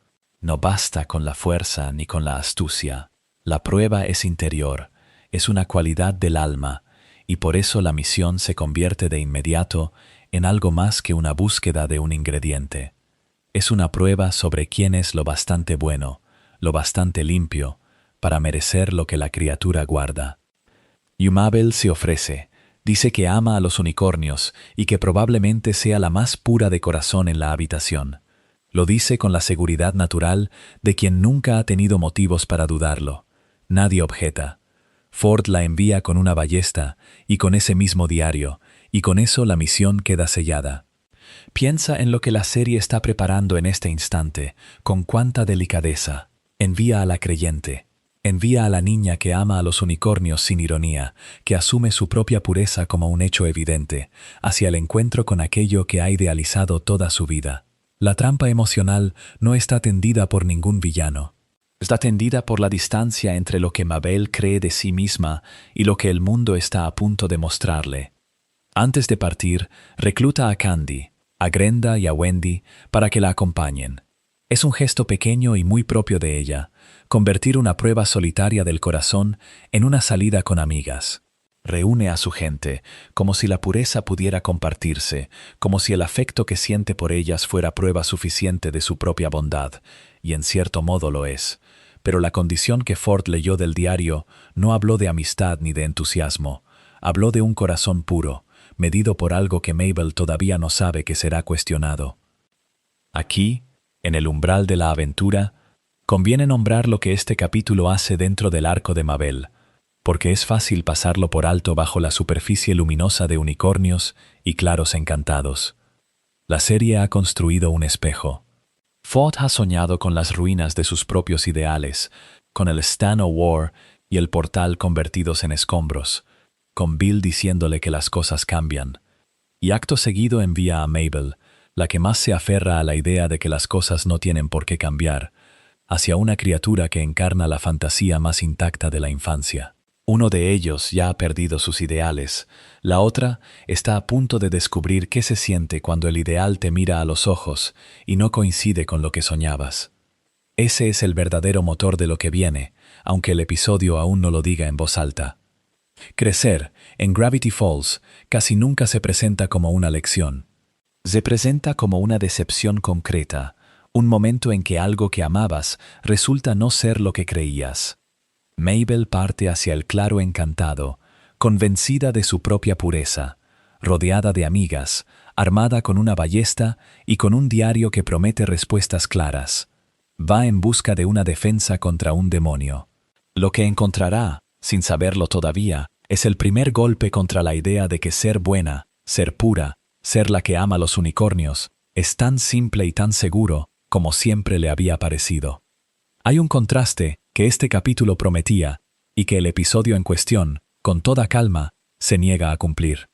No basta con la fuerza ni con la astucia. La prueba es interior, es una cualidad del alma, y por eso la misión se convierte de inmediato en algo más que una búsqueda de un ingrediente. Es una prueba sobre quién es lo bastante bueno, lo bastante limpio, para merecer lo que la criatura guarda. Yumabel se ofrece, dice que ama a los unicornios y que probablemente sea la más pura de corazón en la habitación. Lo dice con la seguridad natural de quien nunca ha tenido motivos para dudarlo. Nadie objeta. Ford la envía con una ballesta y con ese mismo diario, y con eso la misión queda sellada. Piensa en lo que la serie está preparando en este instante, con cuánta delicadeza. Envía a la creyente. Envía a la niña que ama a los unicornios sin ironía, que asume su propia pureza como un hecho evidente, hacia el encuentro con aquello que ha idealizado toda su vida. La trampa emocional no está tendida por ningún villano. Está tendida por la distancia entre lo que Mabel cree de sí misma y lo que el mundo está a punto de mostrarle. Antes de partir, recluta a Candy, a Grenda y a Wendy para que la acompañen. Es un gesto pequeño y muy propio de ella, convertir una prueba solitaria del corazón en una salida con amigas. Reúne a su gente, como si la pureza pudiera compartirse, como si el afecto que siente por ellas fuera prueba suficiente de su propia bondad, y en cierto modo lo es. Pero la condición que Ford leyó del diario no habló de amistad ni de entusiasmo, habló de un corazón puro, medido por algo que Mabel todavía no sabe que será cuestionado. Aquí, en el umbral de la aventura, conviene nombrar lo que este capítulo hace dentro del arco de Mabel, porque es fácil pasarlo por alto bajo la superficie luminosa de unicornios y claros encantados. La serie ha construido un espejo. Ford ha soñado con las ruinas de sus propios ideales, con el Stan O'War y el portal convertidos en escombros, con Bill diciéndole que las cosas cambian. Y acto seguido envía a Mabel, la que más se aferra a la idea de que las cosas no tienen por qué cambiar, hacia una criatura que encarna la fantasía más intacta de la infancia. Uno de ellos ya ha perdido sus ideales, la otra está a punto de descubrir qué se siente cuando el ideal te mira a los ojos y no coincide con lo que soñabas. Ese es el verdadero motor de lo que viene, aunque el episodio aún no lo diga en voz alta. Crecer, en Gravity Falls, casi nunca se presenta como una lección. Se presenta como una decepción concreta, un momento en que algo que amabas resulta no ser lo que creías. Mabel parte hacia el claro encantado, convencida de su propia pureza, rodeada de amigas, armada con una ballesta y con un diario que promete respuestas claras. Va en busca de una defensa contra un demonio. Lo que encontrará, sin saberlo todavía, es el primer golpe contra la idea de que ser buena, ser pura, ser la que ama los unicornios, es tan simple y tan seguro como siempre le había parecido. Hay un contraste que este capítulo prometía y que el episodio en cuestión, con toda calma, se niega a cumplir.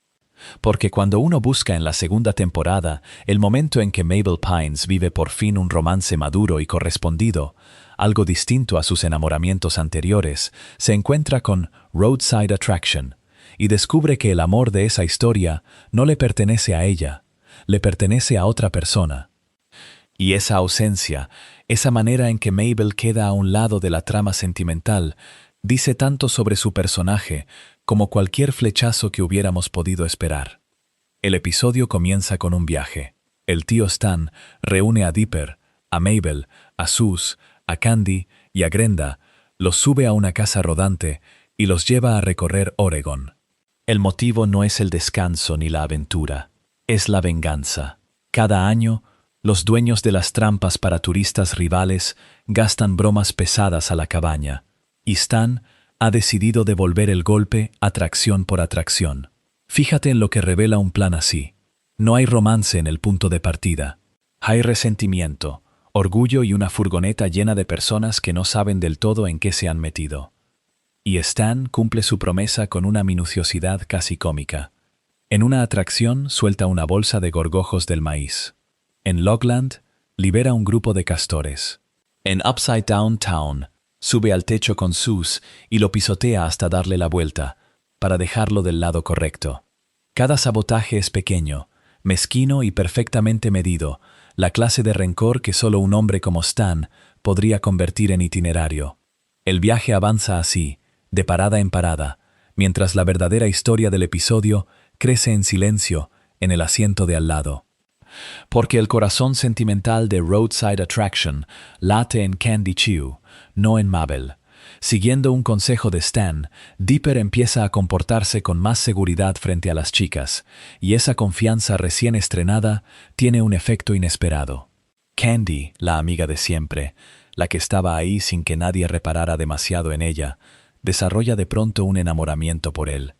Porque cuando uno busca en la segunda temporada el momento en que Mabel Pines vive por fin un romance maduro y correspondido, algo distinto a sus enamoramientos anteriores, se encuentra con Roadside Attraction y descubre que el amor de esa historia no le pertenece a ella, le pertenece a otra persona. Y esa ausencia, esa manera en que Mabel queda a un lado de la trama sentimental, dice tanto sobre su personaje como cualquier flechazo que hubiéramos podido esperar. El episodio comienza con un viaje. El tío Stan reúne a Dipper, a Mabel, a Sus, a Candy y a Grenda, los sube a una casa rodante y los lleva a recorrer Oregon. El motivo no es el descanso ni la aventura, es la venganza. Cada año, los dueños de las trampas para turistas rivales gastan bromas pesadas a la cabaña, y Stan ha decidido devolver el golpe atracción por atracción. Fíjate en lo que revela un plan así. No hay romance en el punto de partida. Hay resentimiento, orgullo y una furgoneta llena de personas que no saben del todo en qué se han metido. Y Stan cumple su promesa con una minuciosidad casi cómica. En una atracción suelta una bolsa de gorgojos del maíz. En Logland, libera un grupo de castores. En Upside Down Town, sube al techo con Sus y lo pisotea hasta darle la vuelta, para dejarlo del lado correcto. Cada sabotaje es pequeño, mezquino y perfectamente medido, la clase de rencor que solo un hombre como Stan podría convertir en itinerario. El viaje avanza así, de parada en parada, mientras la verdadera historia del episodio crece en silencio en el asiento de al lado. Porque el corazón sentimental de Roadside Attraction late en Candy Chew, no en Mabel. Siguiendo un consejo de Stan, Dipper empieza a comportarse con más seguridad frente a las chicas, y esa confianza recién estrenada tiene un efecto inesperado. Candy, la amiga de siempre, la que estaba ahí sin que nadie reparara demasiado en ella, desarrolla de pronto un enamoramiento por él.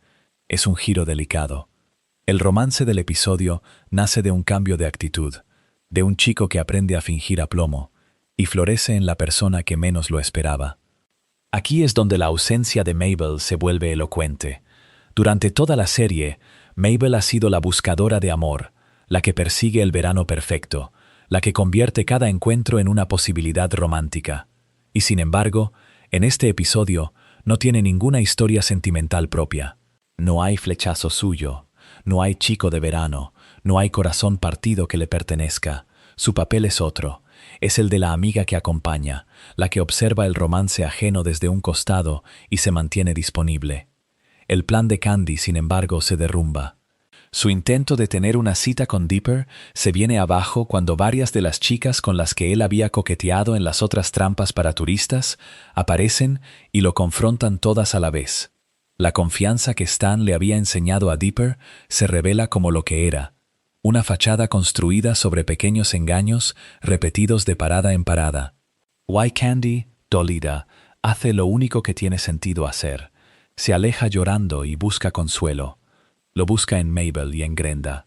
Es un giro delicado. El romance del episodio nace de un cambio de actitud, de un chico que aprende a fingir aplomo, y florece en la persona que menos lo esperaba. Aquí es donde la ausencia de Mabel se vuelve elocuente. Durante toda la serie, Mabel ha sido la buscadora de amor, la que persigue el verano perfecto, la que convierte cada encuentro en una posibilidad romántica. Y sin embargo, en este episodio no tiene ninguna historia sentimental propia. No hay flechazo suyo, no hay chico de verano, no hay corazón partido que le pertenezca. Su papel es otro. Es el de la amiga que acompaña, la que observa el romance ajeno desde un costado y se mantiene disponible. El plan de Candy, sin embargo, se derrumba. Su intento de tener una cita con Dipper se viene abajo cuando varias de las chicas con las que él había coqueteado en las otras trampas para turistas aparecen y lo confrontan todas a la vez. La confianza que Stan le había enseñado a Dipper se revela como lo que era: una fachada construida sobre pequeños engaños repetidos de parada en parada. Candy, dolida, hace lo único que tiene sentido hacer. Se aleja llorando y busca consuelo. Lo busca en Mabel y en Grenda.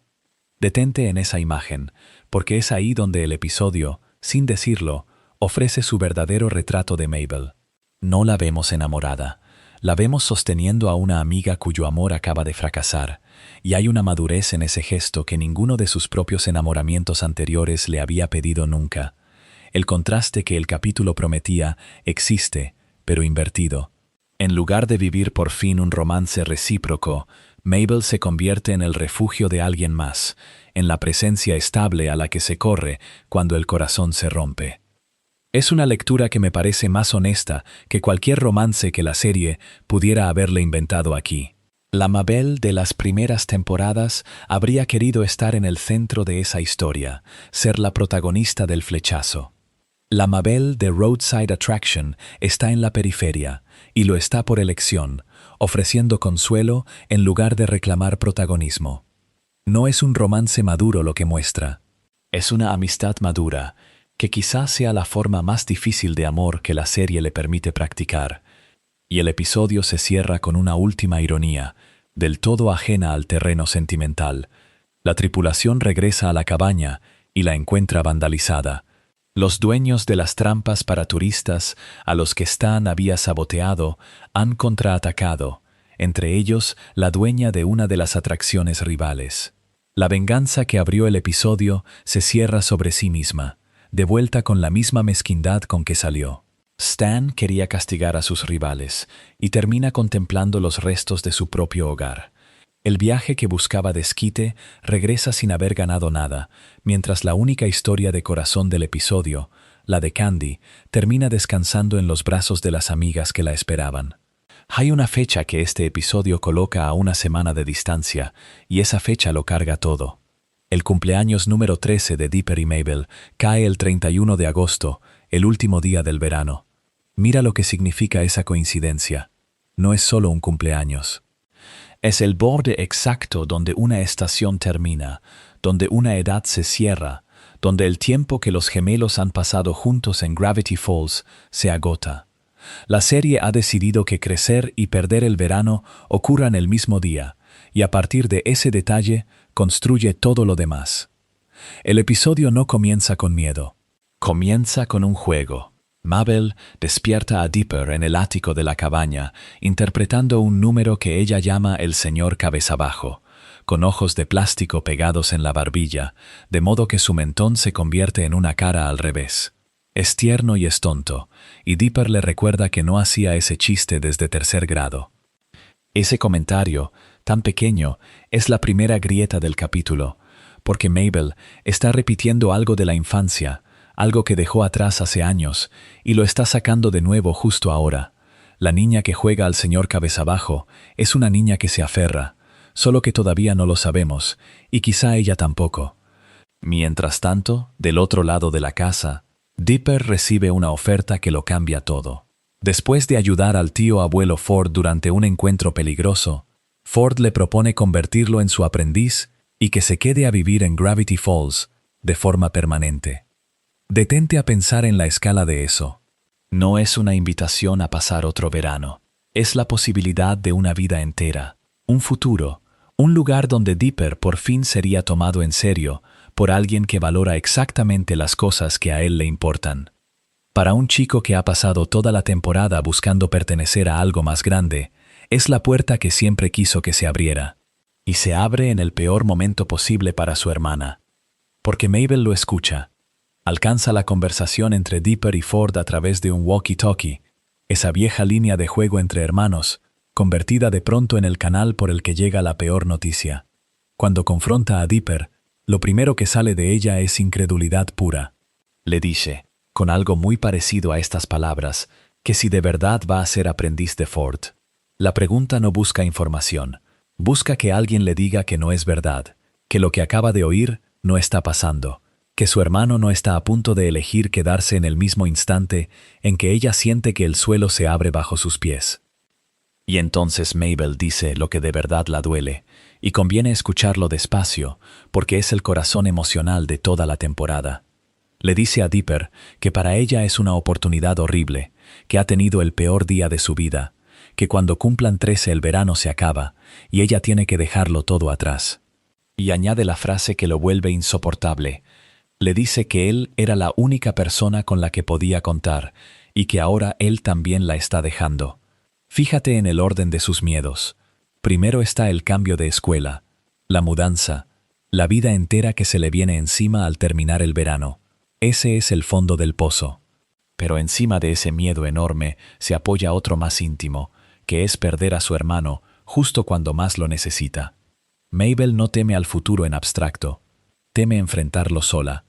Detente en esa imagen, porque es ahí donde el episodio, sin decirlo, ofrece su verdadero retrato de Mabel. No la vemos enamorada. La vemos sosteniendo a una amiga cuyo amor acaba de fracasar, y hay una madurez en ese gesto que ninguno de sus propios enamoramientos anteriores le había pedido nunca. El contraste que el capítulo prometía existe, pero invertido. En lugar de vivir por fin un romance recíproco, Mabel se convierte en el refugio de alguien más, en la presencia estable a la que se corre cuando el corazón se rompe. Es una lectura que me parece más honesta que cualquier romance que la serie pudiera haberle inventado aquí. La Mabel de las primeras temporadas habría querido estar en el centro de esa historia, ser la protagonista del flechazo. La Mabel de Roadside Attraction está en la periferia, y lo está por elección, ofreciendo consuelo en lugar de reclamar protagonismo. No es un romance maduro lo que muestra, es una amistad madura, que quizás sea la forma más difícil de amor que la serie le permite practicar, y el episodio se cierra con una última ironía, del todo ajena al terreno sentimental. La tripulación regresa a la cabaña y la encuentra vandalizada. Los dueños de las trampas para turistas a los que Stan había saboteado han contraatacado, entre ellos la dueña de una de las atracciones rivales. La venganza que abrió el episodio se cierra sobre sí misma, de vuelta con la misma mezquindad con que salió. Stan quería castigar a sus rivales y termina contemplando los restos de su propio hogar. El viaje que buscaba desquite regresa sin haber ganado nada, mientras la única historia de corazón del episodio, la de Candy, termina descansando en los brazos de las amigas que la esperaban. Hay una fecha que este episodio coloca a una semana de distancia, y esa fecha lo carga todo. El cumpleaños número 13 de Dipper y Mabel cae el 31 de agosto, el último día del verano. Mira lo que significa esa coincidencia. No es solo un cumpleaños. Es el borde exacto donde una estación termina, donde una edad se cierra, donde el tiempo que los gemelos han pasado juntos en Gravity Falls se agota. La serie ha decidido que crecer y perder el verano ocurran el mismo día, y a partir de ese detalle construye todo lo demás. El episodio no comienza con miedo. Comienza con un juego. Mabel despierta a Dipper en el ático de la cabaña, interpretando un número que ella llama el señor cabeza abajo, con ojos de plástico pegados en la barbilla, de modo que su mentón se convierte en una cara al revés. Es tierno y es tonto, y Dipper le recuerda que no hacía ese chiste desde tercer grado. Ese comentario, tan pequeño, es la primera grieta del capítulo, porque Mabel está repitiendo algo de la infancia, algo que dejó atrás hace años, y lo está sacando de nuevo justo ahora. La niña que juega al señor cabeza abajo es una niña que se aferra, solo que todavía no lo sabemos, y quizá ella tampoco. Mientras tanto, del otro lado de la casa, Dipper recibe una oferta que lo cambia todo. Después de ayudar al tío abuelo Ford durante un encuentro peligroso, Ford le propone convertirlo en su aprendiz y que se quede a vivir en Gravity Falls de forma permanente. Detente a pensar en la escala de eso. No es una invitación a pasar otro verano. Es la posibilidad de una vida entera, un futuro, un lugar donde Dipper por fin sería tomado en serio por alguien que valora exactamente las cosas que a él le importan. Para un chico que ha pasado toda la temporada buscando pertenecer a algo más grande, es la puerta que siempre quiso que se abriera. Y se abre en el peor momento posible para su hermana. Porque Mabel lo escucha. Alcanza la conversación entre Dipper y Ford a través de un walkie-talkie, esa vieja línea de juego entre hermanos, convertida de pronto en el canal por el que llega la peor noticia. Cuando confronta a Dipper, lo primero que sale de ella es incredulidad pura. Le dice, con algo muy parecido a estas palabras, que si de verdad va a ser aprendiz de Ford. La pregunta no busca información, busca que alguien le diga que no es verdad, que lo que acaba de oír no está pasando, que su hermano no está a punto de elegir quedarse en el mismo instante en que ella siente que el suelo se abre bajo sus pies. Y entonces Mabel dice lo que de verdad la duele, y conviene escucharlo despacio, porque es el corazón emocional de toda la temporada. Le dice a Dipper que para ella es una oportunidad horrible, que ha tenido el peor día de su vida, que cuando cumplan 13 el verano se acaba, y ella tiene que dejarlo todo atrás. Y añade la frase que lo vuelve insoportable. Le dice que él era la única persona con la que podía contar, y que ahora él también la está dejando. Fíjate en el orden de sus miedos. Primero está el cambio de escuela, la mudanza, la vida entera que se le viene encima al terminar el verano. Ese es el fondo del pozo. Pero encima de ese miedo enorme se apoya otro más íntimo, que es perder a su hermano justo cuando más lo necesita. Mabel no teme al futuro en abstracto, teme enfrentarlo sola.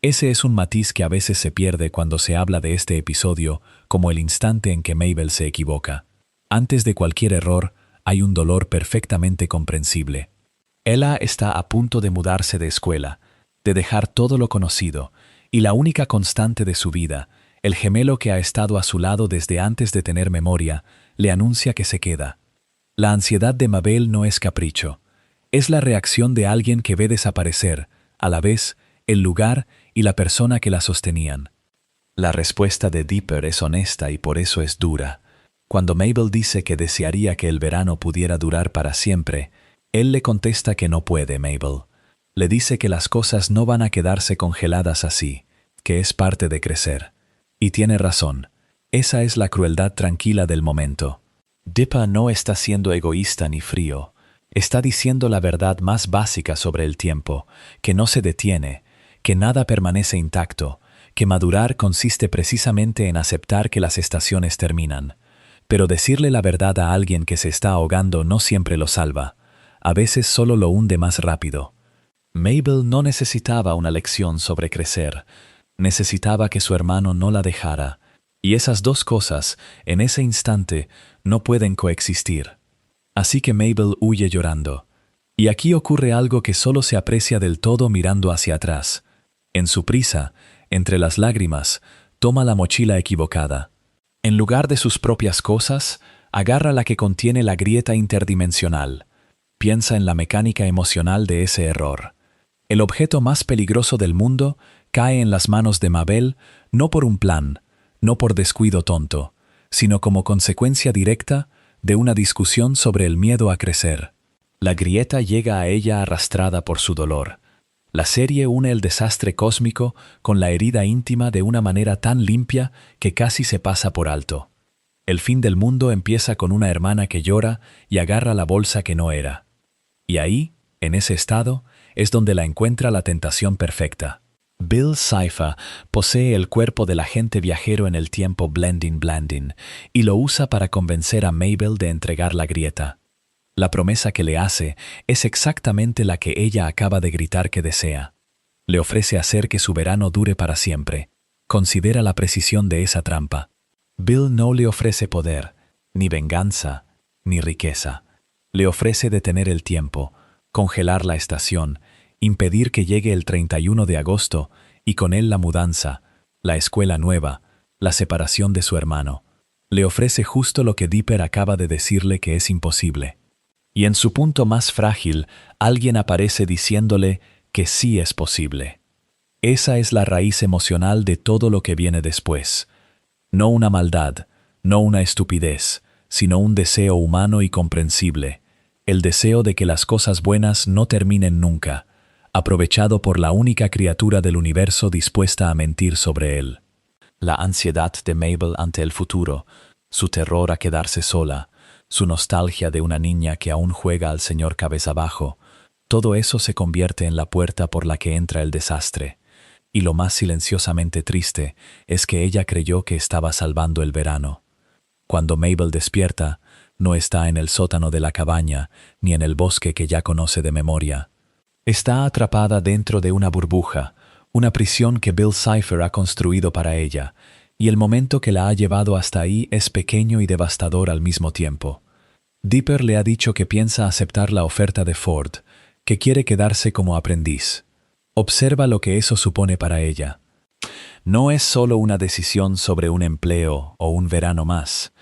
Ese es un matiz que a veces se pierde cuando se habla de este episodio como el instante en que Mabel se equivoca. Antes de cualquier error, hay un dolor perfectamente comprensible. Ella está a punto de mudarse de escuela, de dejar todo lo conocido, y la única constante de su vida, el gemelo que ha estado a su lado desde antes de tener memoria, le anuncia que se queda. La ansiedad de Mabel no es capricho. Es la reacción de alguien que ve desaparecer, a la vez, el lugar y la persona que la sostenían. La respuesta de Dipper es honesta y por eso es dura. Cuando Mabel dice que desearía que el verano pudiera durar para siempre, él le contesta que no puede, Mabel. Le dice que las cosas no van a quedarse congeladas así, que es parte de crecer. Y tiene razón. Esa es la crueldad tranquila del momento. Dipper no está siendo egoísta ni frío. Está diciendo la verdad más básica sobre el tiempo, que no se detiene, que nada permanece intacto, que madurar consiste precisamente en aceptar que las estaciones terminan. Pero decirle la verdad a alguien que se está ahogando no siempre lo salva. A veces solo lo hunde más rápido. Mabel no necesitaba una lección sobre crecer. Necesitaba que su hermano no la dejara. Y esas dos cosas, en ese instante, no pueden coexistir. Así que Mabel huye llorando. Y aquí ocurre algo que solo se aprecia del todo mirando hacia atrás. En su prisa, entre las lágrimas, toma la mochila equivocada. En lugar de sus propias cosas, agarra la que contiene la grieta interdimensional. Piensa en la mecánica emocional de ese error. El objeto más peligroso del mundo cae en las manos de Mabel no por un plan, no por descuido tonto, sino como consecuencia directa de una discusión sobre el miedo a crecer. La grieta llega a ella arrastrada por su dolor. La serie une el desastre cósmico con la herida íntima de una manera tan limpia que casi se pasa por alto. El fin del mundo empieza con una hermana que llora y agarra la bolsa que no era. Y ahí, en ese estado, es donde la encuentra la tentación perfecta. Bill Cipher posee el cuerpo del agente viajero en el tiempo Blending Blanding y lo usa para convencer a Mabel de entregar la grieta. La promesa que le hace es exactamente la que ella acaba de gritar que desea. Le ofrece hacer que su verano dure para siempre. Considera la precisión de esa trampa. Bill no le ofrece poder, ni venganza, ni riqueza. Le ofrece detener el tiempo, congelar la estación, impedir que llegue el 31 de agosto y con él la mudanza, la escuela nueva, la separación de su hermano. Le ofrece justo lo que Dipper acaba de decirle que es imposible. Y en su punto más frágil, alguien aparece diciéndole que sí es posible. Esa es la raíz emocional de todo lo que viene después. No una maldad, no una estupidez, sino un deseo humano y comprensible. El deseo de que las cosas buenas no terminen nunca, aprovechado por la única criatura del universo dispuesta a mentir sobre él. La ansiedad de Mabel ante el futuro, su terror a quedarse sola, su nostalgia de una niña que aún juega al señor cabeza abajo, todo eso se convierte en la puerta por la que entra el desastre. Y lo más silenciosamente triste es que ella creyó que estaba salvando el verano. Cuando Mabel despierta, no está en el sótano de la cabaña, ni en el bosque que ya conoce de memoria. Está atrapada dentro de una burbuja, una prisión que Bill Cipher ha construido para ella, y el momento que la ha llevado hasta ahí es pequeño y devastador al mismo tiempo. Dipper le ha dicho que piensa aceptar la oferta de Ford, que quiere quedarse como aprendiz. Observa lo que eso supone para ella. No es solo una decisión sobre un empleo o un verano más.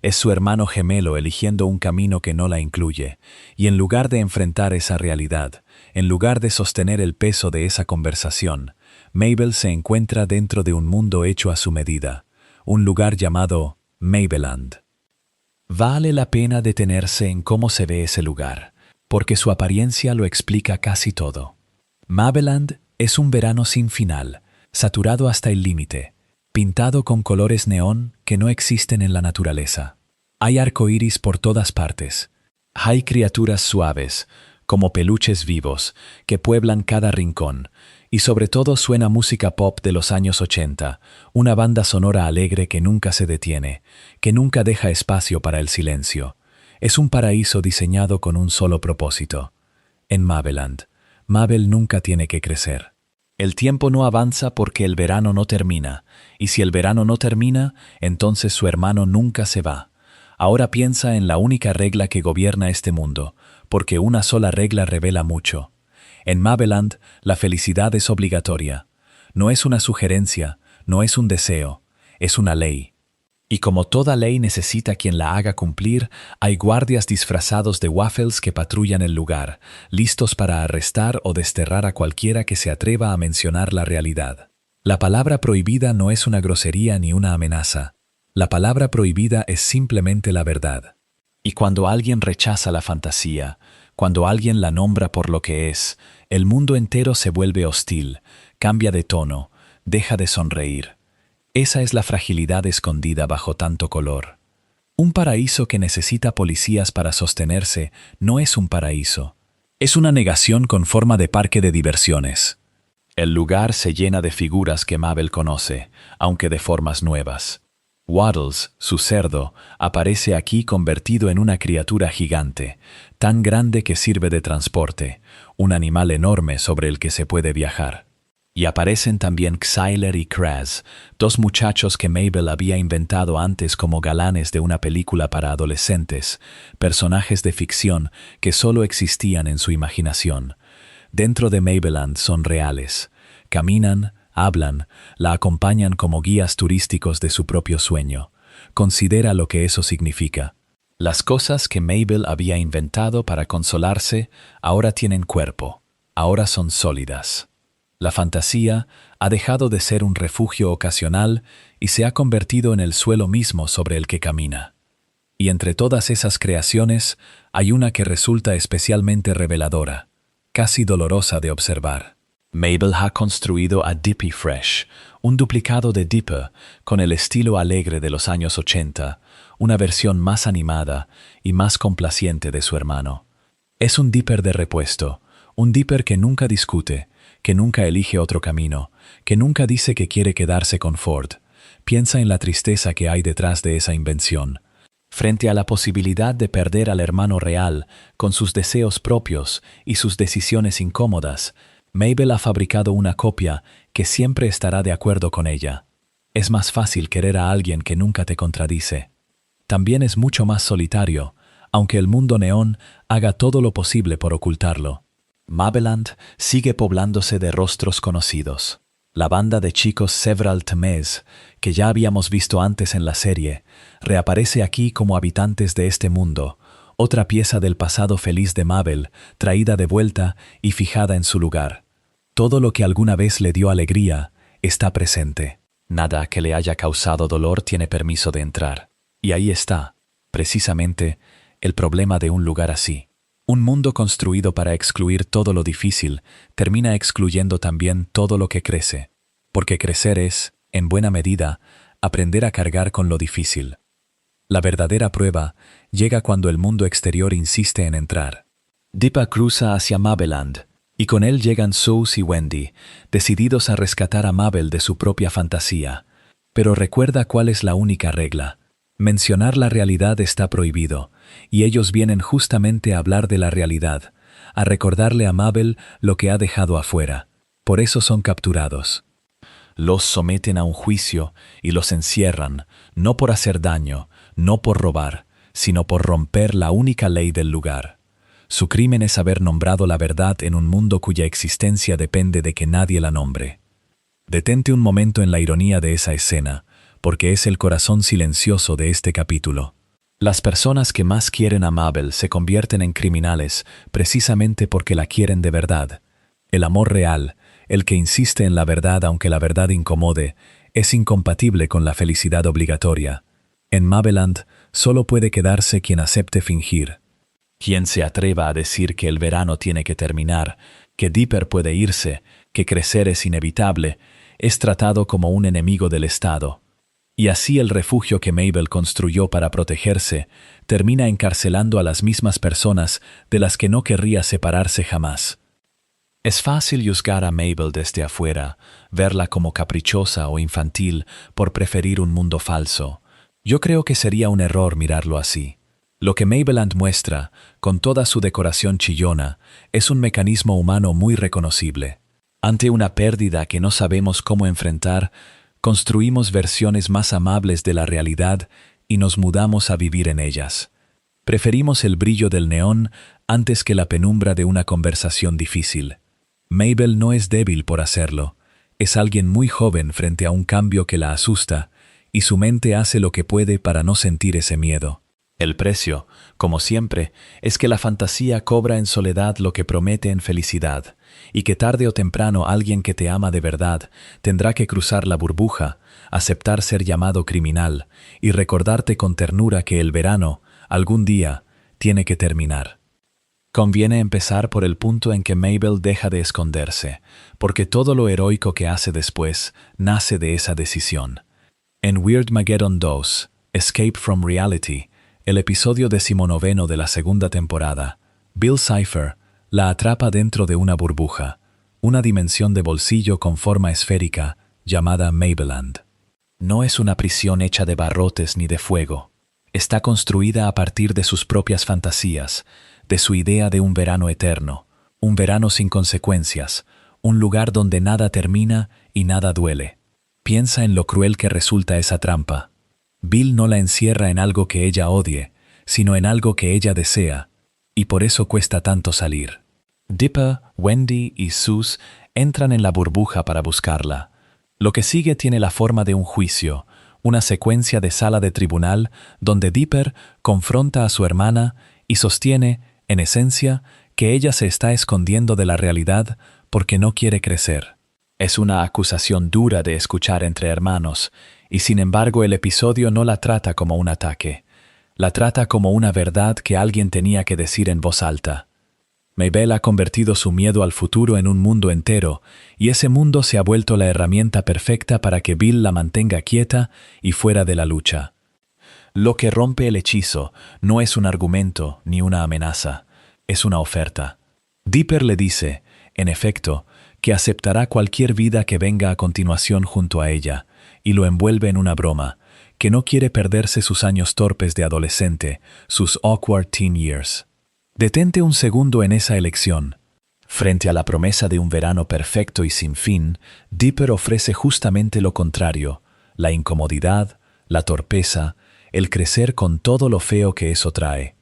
Es su hermano gemelo eligiendo un camino que no la incluye, y en lugar de enfrentar esa realidad, en lugar de sostener el peso de esa conversación, Mabel se encuentra dentro de un mundo hecho a su medida, un lugar llamado Mabeland. Vale la pena detenerse en cómo se ve ese lugar, porque su apariencia lo explica casi todo. Mabeland es un verano sin final, saturado hasta el límite, pintado con colores neón que no existen en la naturaleza. Hay arcoíris por todas partes. Hay criaturas suaves, como peluches vivos, que pueblan cada rincón, y sobre todo suena música pop de los años 80, una banda sonora alegre que nunca se detiene, que nunca deja espacio para el silencio. Es un paraíso diseñado con un solo propósito. En Mabeland, Mabel nunca tiene que crecer. El tiempo no avanza porque el verano no termina, y si el verano no termina, entonces su hermano nunca se va. Ahora piensa en la única regla que gobierna este mundo, porque una sola regla revela mucho. En Mabeland, la felicidad es obligatoria. No es una sugerencia, no es un deseo, es una ley. Y como toda ley necesita quien la haga cumplir, hay guardias disfrazados de waffles que patrullan el lugar, listos para arrestar o desterrar a cualquiera que se atreva a mencionar la realidad. La palabra prohibida no es una grosería ni una amenaza. La palabra prohibida es simplemente la verdad. Y cuando alguien rechaza la fantasía, cuando alguien la nombra por lo que es, el mundo entero se vuelve hostil, cambia de tono, deja de sonreír. Esa es la fragilidad escondida bajo tanto color. Un paraíso que necesita policías para sostenerse no es un paraíso. Es una negación con forma de parque de diversiones. El lugar se llena de figuras que Mabel conoce, aunque de formas nuevas. Waddles, su cerdo, aparece aquí convertido en una criatura gigante, tan grande que sirve de transporte, un animal enorme sobre el que se puede viajar. Y aparecen también Xyler y Kraz, dos muchachos que Mabel había inventado antes como galanes de una película para adolescentes, personajes de ficción que solo existían en su imaginación. Dentro de Mabeland son reales. Caminan, hablan, la acompañan como guías turísticos de su propio sueño. Considera lo que eso significa. Las cosas que Mabel había inventado para consolarse ahora tienen cuerpo, ahora son sólidas. La fantasía ha dejado de ser un refugio ocasional y se ha convertido en el suelo mismo sobre el que camina. Y entre todas esas creaciones hay una que resulta especialmente reveladora, casi dolorosa de observar. Mabel ha construido a Dippy Fresh, un duplicado de Dipper con el estilo alegre de los años 80, una versión más animada y más complaciente de su hermano. Es un Dipper de repuesto, un Dipper que nunca discute, que nunca elige otro camino, que nunca dice que quiere quedarse con Ford. Piensa en la tristeza que hay detrás de esa invención. Frente a la posibilidad de perder al hermano real, con sus deseos propios y sus decisiones incómodas, Mabel ha fabricado una copia que siempre estará de acuerdo con ella. Es más fácil querer a alguien que nunca te contradice. también es mucho más solitario, aunque el mundo neón haga todo lo posible por ocultarlo. Mabeland sigue poblándose de rostros conocidos. La banda de chicos Several Tmez, que ya habíamos visto antes en la serie, reaparece aquí como habitantes de este mundo, otra pieza del pasado feliz de Mabel, traída de vuelta y fijada en su lugar. Todo lo que alguna vez le dio alegría está presente. Nada que le haya causado dolor tiene permiso de entrar. Y ahí está, precisamente, el problema de un lugar así. Un mundo construido para excluir todo lo difícil termina excluyendo también todo lo que crece, porque crecer es, en buena medida, aprender a cargar con lo difícil. La verdadera prueba llega cuando el mundo exterior insiste en entrar. Dipper cruza hacia Mabeland, y con él llegan Sous y Wendy, decididos a rescatar a Mabel de su propia fantasía. Pero recuerda cuál es la única regla. Mencionar la realidad está prohibido, y ellos vienen justamente a hablar de la realidad, a recordarle a Mabel lo que ha dejado afuera. Por eso son capturados. Los someten a un juicio y los encierran, no por hacer daño, no por robar, sino por romper la única ley del lugar. Su crimen es haber nombrado la verdad en un mundo cuya existencia depende de que nadie la nombre. Detente un momento en la ironía de esa escena, porque es el corazón silencioso de este capítulo. Las personas que más quieren a Mabel se convierten en criminales precisamente porque la quieren de verdad. El amor real, el que insiste en la verdad aunque la verdad incomode, es incompatible con la felicidad obligatoria. En Mabeland solo puede quedarse quien acepte fingir. Quien se atreva a decir que el verano tiene que terminar, que Dipper puede irse, que crecer es inevitable, es tratado como un enemigo del Estado. Y así el refugio que Mabel construyó para protegerse termina encarcelando a las mismas personas de las que no querría separarse jamás. Es fácil juzgar a Mabel desde afuera, verla como caprichosa o infantil por preferir un mundo falso. Yo creo que sería un error mirarlo así. Lo que Mabeland muestra, con toda su decoración chillona, es un mecanismo humano muy reconocible. Ante una pérdida que no sabemos cómo enfrentar, construimos versiones más amables de la realidad y nos mudamos a vivir en ellas. Preferimos el brillo del neón antes que la penumbra de una conversación difícil. Mabel no es débil por hacerlo. Es alguien muy joven frente a un cambio que la asusta, y su mente hace lo que puede para no sentir ese miedo. El precio, como siempre, es que la fantasía cobra en soledad lo que promete en felicidad, y que tarde o temprano alguien que te ama de verdad tendrá que cruzar la burbuja, aceptar ser llamado criminal y recordarte con ternura que el verano, algún día, tiene que terminar. Conviene empezar por el punto en que Mabel deja de esconderse, porque todo lo heroico que hace después nace de esa decisión. En Weirdmageddon 2, Escape from Reality, el episodio 19 de la segunda temporada, Bill Cipher la atrapa dentro de una burbuja, una dimensión de bolsillo con forma esférica llamada Mabeland. No es una prisión hecha de barrotes ni de fuego. Está construida a partir de sus propias fantasías, de su idea de un verano eterno, un verano sin consecuencias, un lugar donde nada termina y nada duele. Piensa en lo cruel que resulta esa trampa. Bill no la encierra en algo que ella odie, sino en algo que ella desea, y por eso cuesta tanto salir. Dipper, Wendy y Sus entran en la burbuja para buscarla. Lo que sigue tiene la forma de un juicio, una secuencia de sala de tribunal donde Dipper confronta a su hermana y sostiene, en esencia, que ella se está escondiendo de la realidad porque no quiere crecer. Es una acusación dura de escuchar entre hermanos, y sin embargo el episodio no la trata como un ataque. La trata como una verdad que alguien tenía que decir en voz alta. Mabel ha convertido su miedo al futuro en un mundo entero, y ese mundo se ha vuelto la herramienta perfecta para que Bill la mantenga quieta y fuera de la lucha. Lo que rompe el hechizo no es un argumento ni una amenaza, es una oferta. Dipper le dice, en efecto, que aceptará cualquier vida que venga a continuación junto a ella, y lo envuelve en una broma, que no quiere perderse sus años torpes de adolescente, sus awkward teen years. Detente un segundo en esa elección. Frente a la promesa de un verano perfecto y sin fin, Dipper ofrece justamente lo contrario, la incomodidad, la torpeza, el crecer con todo lo feo que eso trae.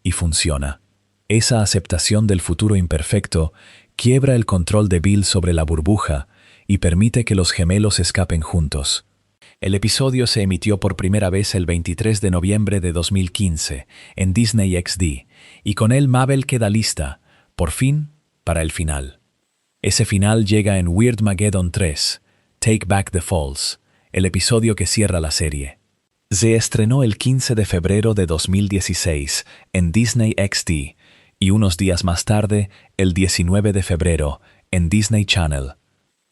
Y funciona. Esa aceptación del futuro imperfecto quiebra el control de Bill sobre la burbuja y permite que los gemelos escapen juntos. El episodio se emitió por primera vez el 23 de noviembre de 2015 en Disney XD, y con él Mabel queda lista, por fin, para el final. Ese final llega en Weirdmageddon 3, Take Back the Falls, el episodio que cierra la serie. Se estrenó el 15 de febrero de 2016 en Disney XD y unos días más tarde, el 19 de febrero, en Disney Channel.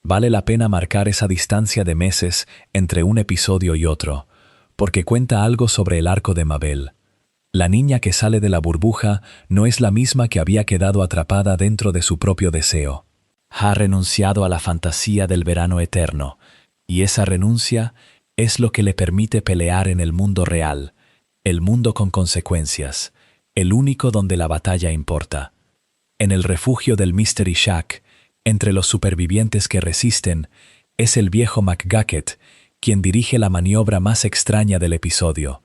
Vale la pena marcar esa distancia de meses entre un episodio y otro, porque cuenta algo sobre el arco de Mabel. La niña que sale de la burbuja no es la misma que había quedado atrapada dentro de su propio deseo. Ha renunciado a la fantasía del verano eterno, y esa renuncia es lo que le permite pelear en el mundo real, el mundo con consecuencias, el único donde la batalla importa. En el refugio del Mystery Shack, entre los supervivientes que resisten, es el viejo McGucket quien dirige la maniobra más extraña del episodio.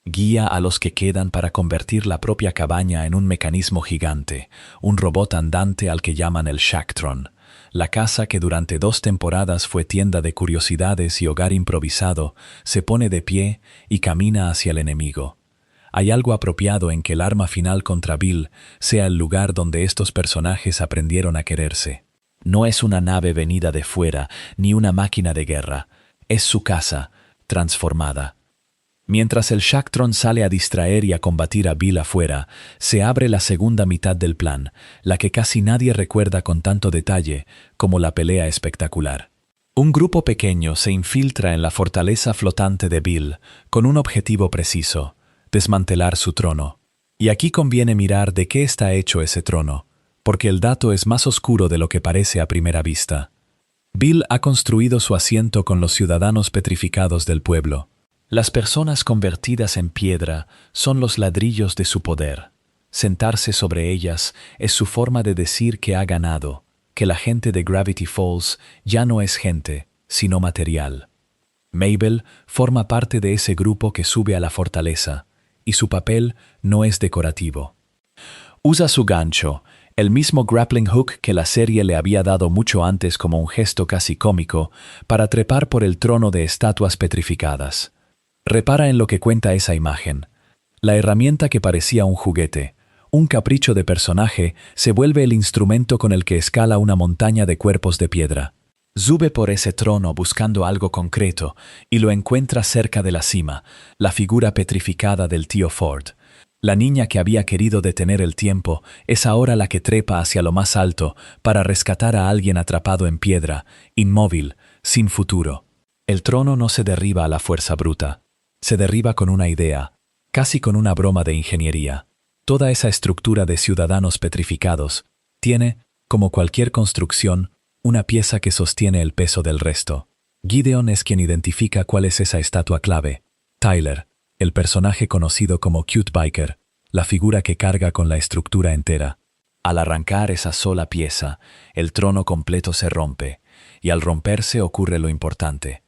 Guía a los que quedan para convertir la propia cabaña en un mecanismo gigante, un robot andante al que llaman el Shacktron, la casa que durante 2 temporadas fue tienda de curiosidades y hogar improvisado, se pone de pie y camina hacia el enemigo. Hay algo apropiado en que el arma final contra Bill sea el lugar donde estos personajes aprendieron a quererse. No es una nave venida de fuera, ni una máquina de guerra. Es su casa, transformada. Mientras el Shacktron sale a distraer y a combatir a Bill afuera, se abre la segunda mitad del plan, la que casi nadie recuerda con tanto detalle como la pelea espectacular. Un grupo pequeño se infiltra en la fortaleza flotante de Bill con un objetivo preciso: desmantelar su trono. Y aquí conviene mirar de qué está hecho ese trono, porque el dato es más oscuro de lo que parece a primera vista. Bill ha construido su asiento con los ciudadanos petrificados del pueblo. Las personas convertidas en piedra son los ladrillos de su poder. Sentarse sobre ellas es su forma de decir que ha ganado, que la gente de Gravity Falls ya no es gente, sino material. Mabel forma parte de ese grupo que sube a la fortaleza, y su papel no es decorativo. Usa su gancho, el mismo grappling hook que la serie le había dado mucho antes como un gesto casi cómico, para trepar por el trono de estatuas petrificadas. Repara en lo que cuenta esa imagen. La herramienta que parecía un juguete, un capricho de personaje, se vuelve el instrumento con el que escala una montaña de cuerpos de piedra. Sube por ese trono buscando algo concreto y lo encuentra cerca de la cima, la figura petrificada del tío Ford. La niña que había querido detener el tiempo es ahora la que trepa hacia lo más alto para rescatar a alguien atrapado en piedra, inmóvil, sin futuro. El trono no se derriba a la fuerza bruta. Se derriba con una idea, casi con una broma de ingeniería. Toda esa estructura de ciudadanos petrificados tiene, como cualquier construcción, una pieza que sostiene el peso del resto. Gideon es quien identifica cuál es esa estatua clave. Tyler, el personaje conocido como Cute Biker, la figura que carga con la estructura entera. Al arrancar esa sola pieza, el trono completo se rompe, y al romperse ocurre lo importante.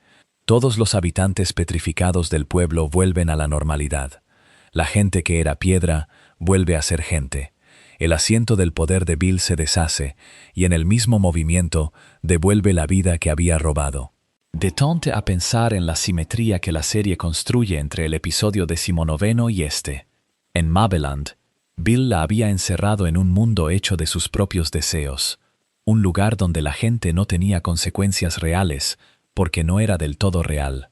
Todos los habitantes petrificados del pueblo vuelven a la normalidad. La gente que era piedra vuelve a ser gente. El asiento del poder de Bill se deshace y en el mismo movimiento devuelve la vida que había robado. Detente a pensar en la simetría que la serie construye entre el episodio 19 y este. En Mabeland, Bill la había encerrado en un mundo hecho de sus propios deseos, un lugar donde la gente no tenía consecuencias reales, porque no era del todo real.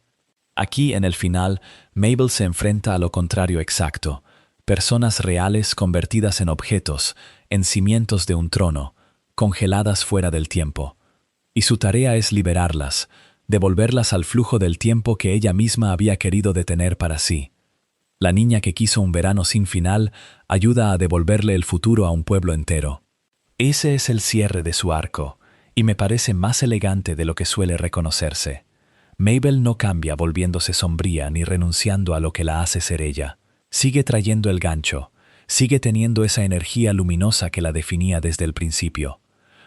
Aquí, en el final, Mabel se enfrenta a lo contrario exacto: personas reales convertidas en objetos, en cimientos de un trono, congeladas fuera del tiempo. Y su tarea es liberarlas, devolverlas al flujo del tiempo que ella misma había querido detener para sí. La niña que quiso un verano sin final ayuda a devolverle el futuro a un pueblo entero. Ese es el cierre de su arco, y me parece más elegante de lo que suele reconocerse. Mabel no cambia volviéndose sombría ni renunciando a lo que la hace ser ella. Sigue trayendo el gancho, sigue teniendo esa energía luminosa que la definía desde el principio.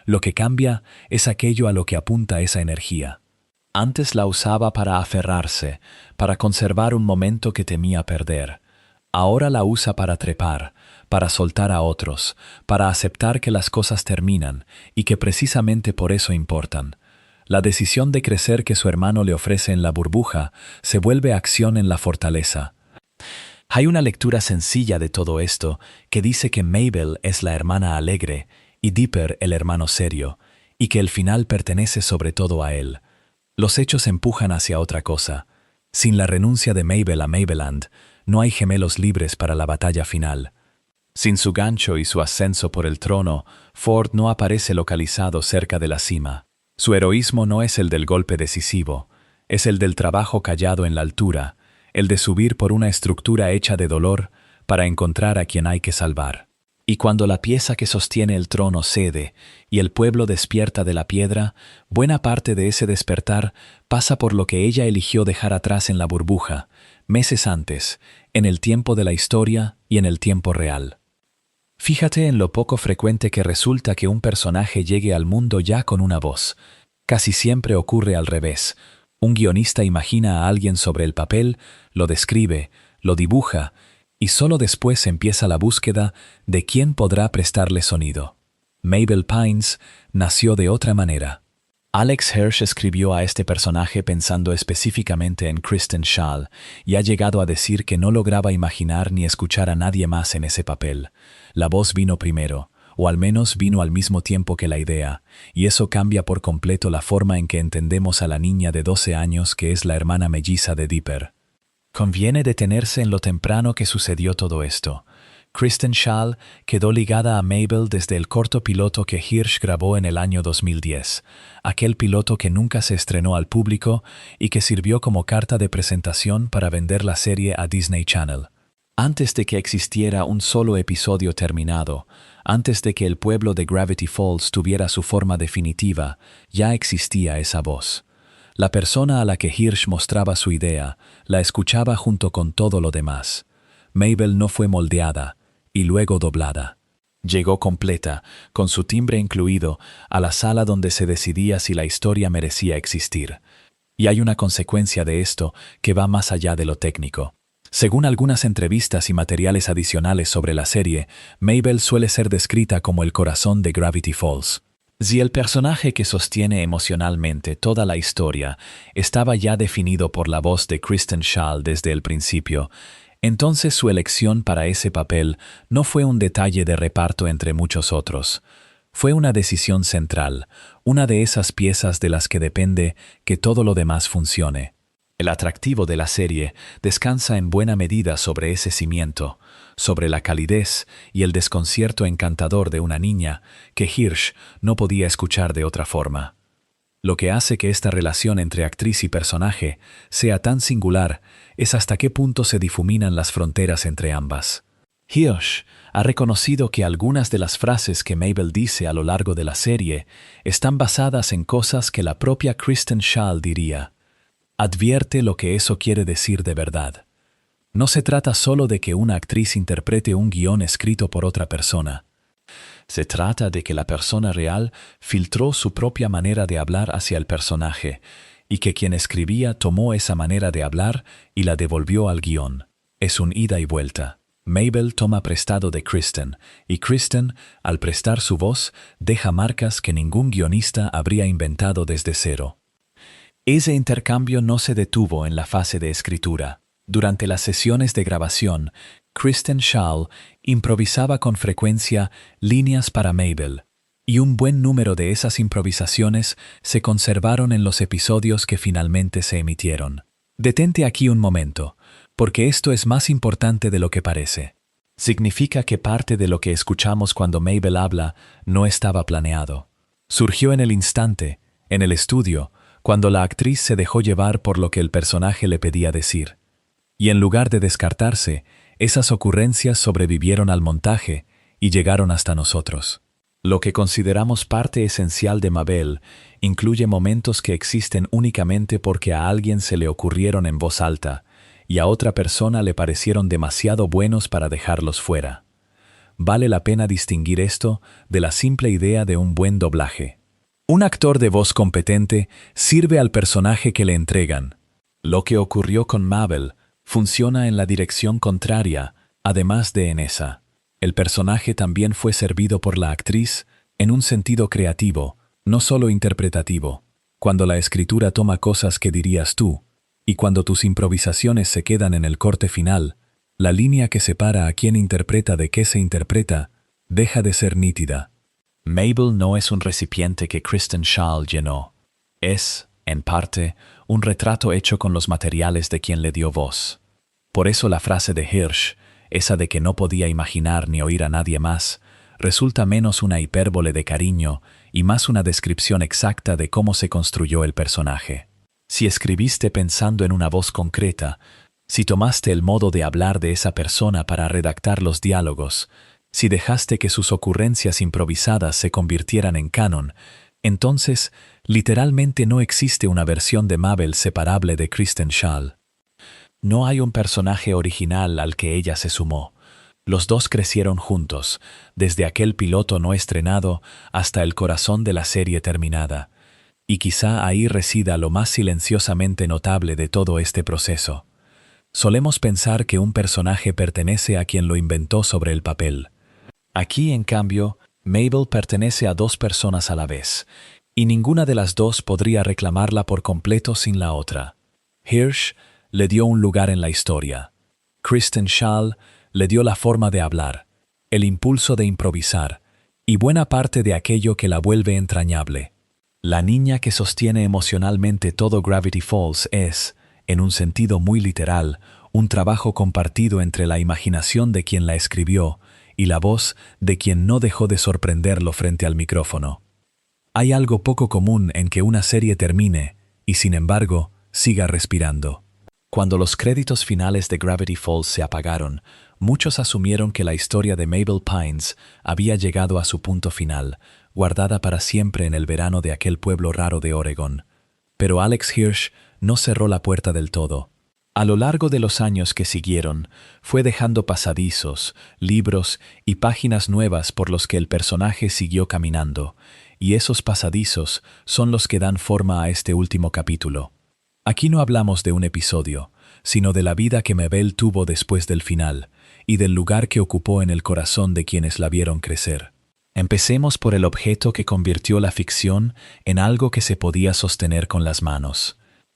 Lo que cambia es aquello a lo que apunta esa energía. Antes la usaba para aferrarse, para conservar un momento que temía perder. Ahora la usa para trepar, para soltar a otros, para aceptar que las cosas terminan y que precisamente por eso importan. La decisión de crecer que su hermano le ofrece en la burbuja se vuelve acción en la fortaleza. Hay una lectura sencilla de todo esto que dice que Mabel es la hermana alegre y Dipper el hermano serio, y que el final pertenece sobre todo a él. Los hechos empujan hacia otra cosa. Sin la renuncia de Mabel a Mabeland, no hay gemelos libres para la batalla final. Sin su gancho y su ascenso por el trono, Ford no aparece localizado cerca de la cima. Su heroísmo no es el del golpe decisivo, es el del trabajo callado en la altura, el de subir por una estructura hecha de dolor para encontrar a quien hay que salvar. Y cuando la pieza que sostiene el trono cede y el pueblo despierta de la piedra, buena parte de ese despertar pasa por lo que ella eligió dejar atrás en la burbuja, meses antes, en el tiempo de la historia y en el tiempo real. Fíjate en lo poco frecuente que resulta que un personaje llegue al mundo ya con una voz. Casi siempre ocurre al revés. Un guionista imagina a alguien sobre el papel, lo describe, lo dibuja, y solo después empieza la búsqueda de quién podrá prestarle sonido. Mabel Pines nació de otra manera. Alex Hirsch escribió a este personaje pensando específicamente en Kristen Schaal y ha llegado a decir que no lograba imaginar ni escuchar a nadie más en ese papel. La voz vino primero, o al menos vino al mismo tiempo que la idea, y eso cambia por completo la forma en que entendemos a la niña de 12 años que es la hermana melliza de Dipper. Conviene detenerse en lo temprano que sucedió todo esto. Kristen Schaal quedó ligada a Mabel desde el corto piloto que Hirsch grabó en el año 2010, aquel piloto que nunca se estrenó al público y que sirvió como carta de presentación para vender la serie a Disney Channel. Antes de que existiera un solo episodio terminado, antes de que el pueblo de Gravity Falls tuviera su forma definitiva, ya existía esa voz. La persona a la que Hirsch mostraba su idea, la escuchaba junto con todo lo demás. Mabel no fue moldeada y luego doblada. Llegó completa, con su timbre incluido, a la sala donde se decidía si la historia merecía existir. Y hay una consecuencia de esto que va más allá de lo técnico. Según algunas entrevistas y materiales adicionales sobre la serie, Mabel suele ser descrita como el corazón de Gravity Falls. Si el personaje que sostiene emocionalmente toda la historia estaba ya definido por la voz de Kristen Schaal desde el principio, entonces su elección para ese papel no fue un detalle de reparto entre muchos otros. Fue una decisión central, una de esas piezas de las que depende que todo lo demás funcione. El atractivo de la serie descansa en buena medida sobre ese cimiento, sobre la calidez y el desconcierto encantador de una niña que Hirsch no podía escuchar de otra forma. Lo que hace que esta relación entre actriz y personaje sea tan singular es hasta qué punto se difuminan las fronteras entre ambas. Hirsch ha reconocido que algunas de las frases que Mabel dice a lo largo de la serie están basadas en cosas que la propia Kristen Schaal diría. Advierte lo que eso quiere decir de verdad. No se trata solo de que una actriz interprete un guión escrito por otra persona. Se trata de que la persona real filtró su propia manera de hablar hacia el personaje y que quien escribía tomó esa manera de hablar y la devolvió al guión. Es un ida y vuelta. Mabel toma prestado de Kristen y Kristen, al prestar su voz, deja marcas que ningún guionista habría inventado desde cero. Ese intercambio no se detuvo en la fase de escritura. Durante las sesiones de grabación, Kristen Schaal improvisaba con frecuencia líneas para Mabel, y un buen número de esas improvisaciones se conservaron en los episodios que finalmente se emitieron. Detente aquí un momento, porque esto es más importante de lo que parece. Significa que parte de lo que escuchamos cuando Mabel habla no estaba planeado. Surgió en el instante, en el estudio, cuando la actriz se dejó llevar por lo que el personaje le pedía decir. Y en lugar de descartarse, esas ocurrencias sobrevivieron al montaje y llegaron hasta nosotros. Lo que consideramos parte esencial de Mabel incluye momentos que existen únicamente porque a alguien se le ocurrieron en voz alta y a otra persona le parecieron demasiado buenos para dejarlos fuera. Vale la pena distinguir esto de la simple idea de un buen doblaje. Un actor de voz competente sirve al personaje que le entregan. Lo que ocurrió con Mabel funciona en la dirección contraria, además de en esa. El personaje también fue servido por la actriz en un sentido creativo, no solo interpretativo. Cuando la escritura toma cosas que dirías tú, y cuando tus improvisaciones se quedan en el corte final, la línea que separa a quien interpreta de qué se interpreta deja de ser nítida. Mabel no es un recipiente que Kristen Schaal llenó. Es, en parte, un retrato hecho con los materiales de quien le dio voz. Por eso la frase de Hirsch, esa de que no podía imaginar ni oír a nadie más, resulta menos una hipérbole de cariño y más una descripción exacta de cómo se construyó el personaje. Si escribiste pensando en una voz concreta, si tomaste el modo de hablar de esa persona para redactar los diálogos, si dejaste que sus ocurrencias improvisadas se convirtieran en canon, entonces literalmente no existe una versión de Mabel separable de Kristen Schaal. No hay un personaje original al que ella se sumó. Los dos crecieron juntos, desde aquel piloto no estrenado hasta el corazón de la serie terminada. Y quizá ahí resida lo más silenciosamente notable de todo este proceso. Solemos pensar que un personaje pertenece a quien lo inventó sobre el papel. Aquí, en cambio, Mabel pertenece a dos personas a la vez, y ninguna de las dos podría reclamarla por completo sin la otra. Hirsch le dio un lugar en la historia. Kristen Schaal le dio la forma de hablar, el impulso de improvisar, y buena parte de aquello que la vuelve entrañable. La niña que sostiene emocionalmente todo Gravity Falls es, en un sentido muy literal, un trabajo compartido entre la imaginación de quien la escribió y la voz de quien no dejó de sorprenderlo frente al micrófono. Hay algo poco común en que una serie termine y, sin embargo, siga respirando. Cuando los créditos finales de Gravity Falls se apagaron, muchos asumieron que la historia de Mabel Pines había llegado a su punto final, guardada para siempre en el verano de aquel pueblo raro de Oregon. Pero Alex Hirsch no cerró la puerta del todo. A lo largo de los años que siguieron, fue dejando pasadizos, libros y páginas nuevas por los que el personaje siguió caminando, y esos pasadizos son los que dan forma a este último capítulo. Aquí no hablamos de un episodio, sino de la vida que Mabel tuvo después del final, y del lugar que ocupó en el corazón de quienes la vieron crecer. Empecemos por el objeto que convirtió la ficción en algo que se podía sostener con las manos.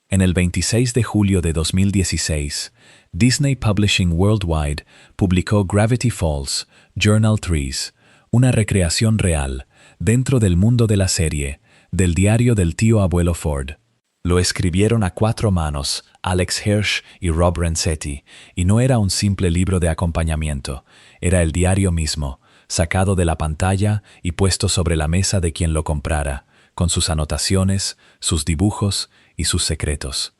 En el 26 de julio de 2016, Disney Publishing Worldwide publicó Gravity Falls, Journal Trees, una recreación real, dentro del mundo de la serie, del diario del tío abuelo Ford. Lo escribieron a 4 manos, Alex Hirsch y Rob Renzetti, y no era un simple libro de acompañamiento, era el diario mismo, sacado de la pantalla y puesto sobre la mesa de quien lo comprara, con sus anotaciones, sus dibujos y sus secretos.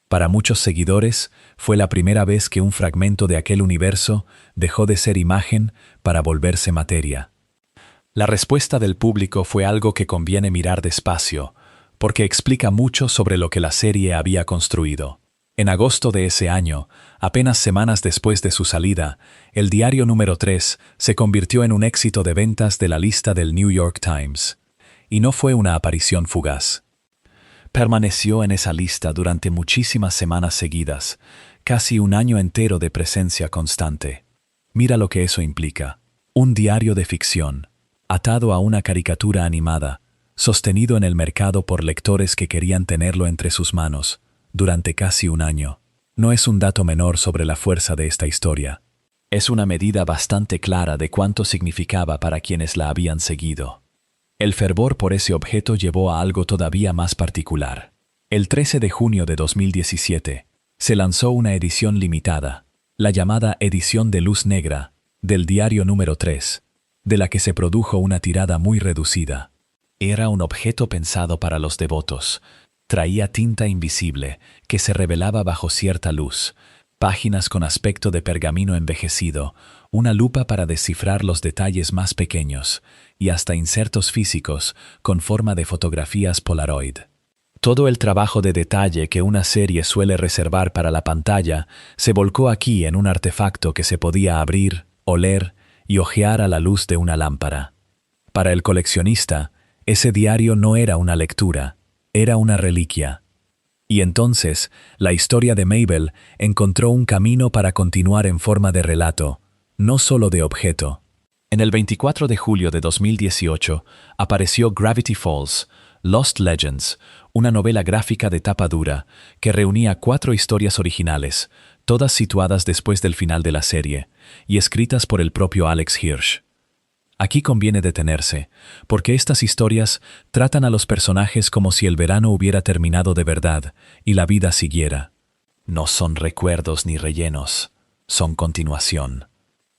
Para muchos seguidores, fue la primera vez que un fragmento de aquel universo dejó de ser imagen para volverse materia. La respuesta del público fue algo que conviene mirar despacio, porque explica mucho sobre lo que la serie había construido. En agosto de ese año, apenas semanas después de su salida, el diario número 3 se convirtió en un éxito de ventas de la lista del New York Times. Y no fue una aparición fugaz. Permaneció en esa lista durante muchísimas semanas seguidas, casi un año entero de presencia constante. Mira lo que eso implica. Un diario de ficción, atado a una caricatura animada, sostenido en el mercado por lectores que querían tenerlo entre sus manos, durante casi un año. No es un dato menor sobre la fuerza de esta historia. Es una medida bastante clara de cuánto significaba para quienes la habían seguido. El fervor por ese objeto llevó a algo todavía más particular. El 13 de junio de 2017 se lanzó una edición limitada, la llamada edición de luz negra, del diario número 3, de la que se produjo una tirada muy reducida. Era un objeto pensado para los devotos. Traía tinta invisible que se revelaba bajo cierta luz, páginas con aspecto de pergamino envejecido, una lupa para descifrar los detalles más pequeños y hasta insertos físicos con forma de fotografías Polaroid. Todo el trabajo de detalle que una serie suele reservar para la pantalla se volcó aquí en un artefacto que se podía abrir, oler y hojear a la luz de una lámpara. Para el coleccionista, Ese diario no era una lectura, era una reliquia. Y entonces, la historia de Mabel encontró un camino para continuar en forma de relato, no solo de objeto. En el 24 de julio de 2018 apareció Gravity Falls, Lost Legends, una novela gráfica de tapa dura que reunía 4 historias originales, todas situadas después del final de la serie, y escritas por el propio Alex Hirsch. Aquí conviene detenerse, porque estas historias tratan a los personajes como si el verano hubiera terminado de verdad y la vida siguiera. No son recuerdos ni rellenos, son continuación.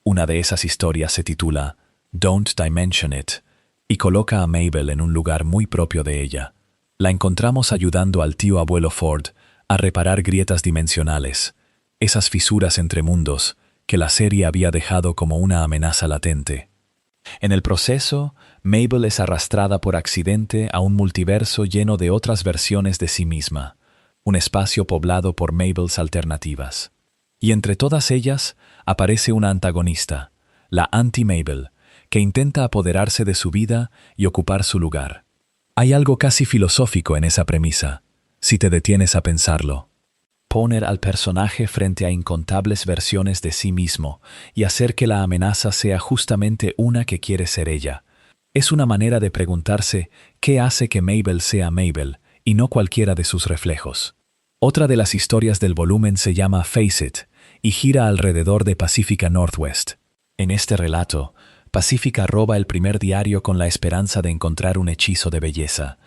Una de esas historias se titula Don't Dimension It y coloca a Mabel en un lugar muy propio de ella. La encontramos ayudando al tío abuelo Ford a reparar grietas dimensionales, esas fisuras entre mundos que la serie había dejado como una amenaza latente. En el proceso, Mabel es arrastrada por accidente a un multiverso lleno de otras versiones de sí misma, un espacio poblado por Mabels alternativas. Y entre todas ellas aparece una antagonista, la anti-Mabel, que intenta apoderarse de su vida y ocupar su lugar. Hay algo casi filosófico en esa premisa, si te detienes a pensarlo. Poner al personaje frente a incontables versiones de sí mismo y hacer que la amenaza sea justamente una que quiere ser ella. Es una manera de preguntarse qué hace que Mabel sea Mabel y no cualquiera de sus reflejos. Otra de las historias del volumen se llama Face It y gira alrededor de Pacifica Northwest. En este relato, Pacifica roba el primer diario con la esperanza de encontrar un hechizo de belleza,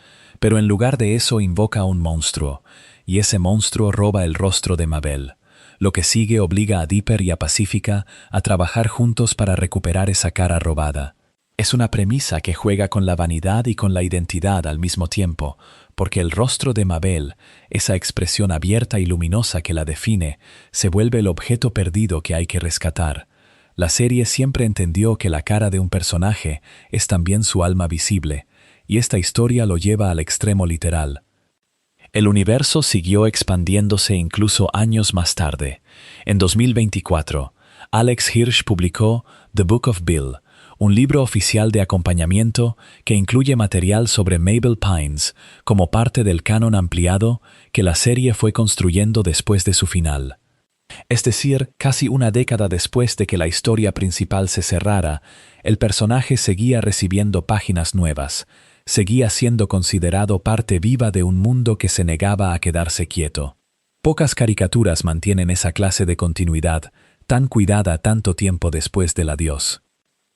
pero en lugar de eso invoca a un monstruo, y ese monstruo roba el rostro de Mabel. Lo que sigue obliga a Dipper y a Pacifica a trabajar juntos para recuperar esa cara robada. Es una premisa que juega con la vanidad y con la identidad al mismo tiempo, porque el rostro de Mabel, esa expresión abierta y luminosa que la define, se vuelve el objeto perdido que hay que rescatar. La serie siempre entendió que la cara de un personaje es también su alma visible, y esta historia lo lleva al extremo literal. El universo siguió expandiéndose incluso años más tarde. En 2024, Alex Hirsch publicó The Book of Bill, un libro oficial de acompañamiento que incluye material sobre Mabel Pines como parte del canon ampliado que la serie fue construyendo después de su final. Es decir, casi una década después de que la historia principal se cerrara, el personaje seguía recibiendo páginas nuevas, seguía siendo considerado parte viva de un mundo que se negaba a quedarse quieto. Pocas caricaturas mantienen esa clase de continuidad, tan cuidada tanto tiempo después del adiós.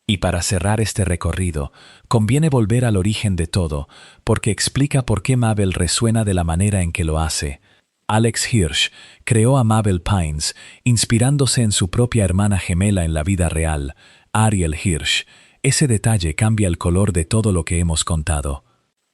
Y para cerrar este recorrido, conviene volver al origen de todo, porque explica por qué Mabel resuena de la manera en que lo hace. Alex Hirsch creó a Mabel Pines inspirándose en su propia hermana gemela en la vida real, Ariel Hirsch. Ese detalle cambia el color de todo lo que hemos contado.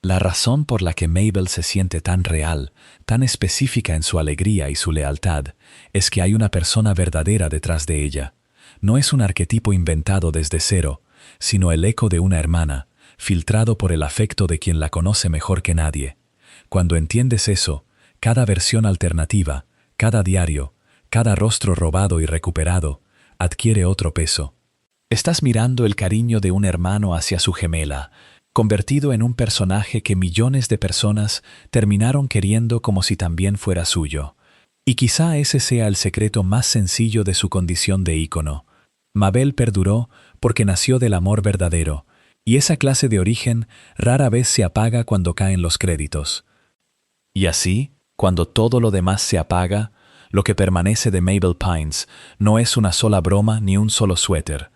La razón por la que Mabel se siente tan real, tan específica en su alegría y su lealtad, es que hay una persona verdadera detrás de ella. No es un arquetipo inventado desde cero, sino el eco de una hermana, filtrado por el afecto de quien la conoce mejor que nadie. Cuando entiendes eso, cada versión alternativa, cada diario, cada rostro robado y recuperado, adquiere otro peso. Estás mirando el cariño de un hermano hacia su gemela, convertido en un personaje que millones de personas terminaron queriendo como si también fuera suyo. Y quizá ese sea el secreto más sencillo de su condición de ícono. Mabel perduró porque nació del amor verdadero, y esa clase de origen rara vez se apaga cuando caen los créditos. Y así, cuando todo lo demás se apaga, lo que permanece de Mabel Pines no es una sola broma ni un solo suéter.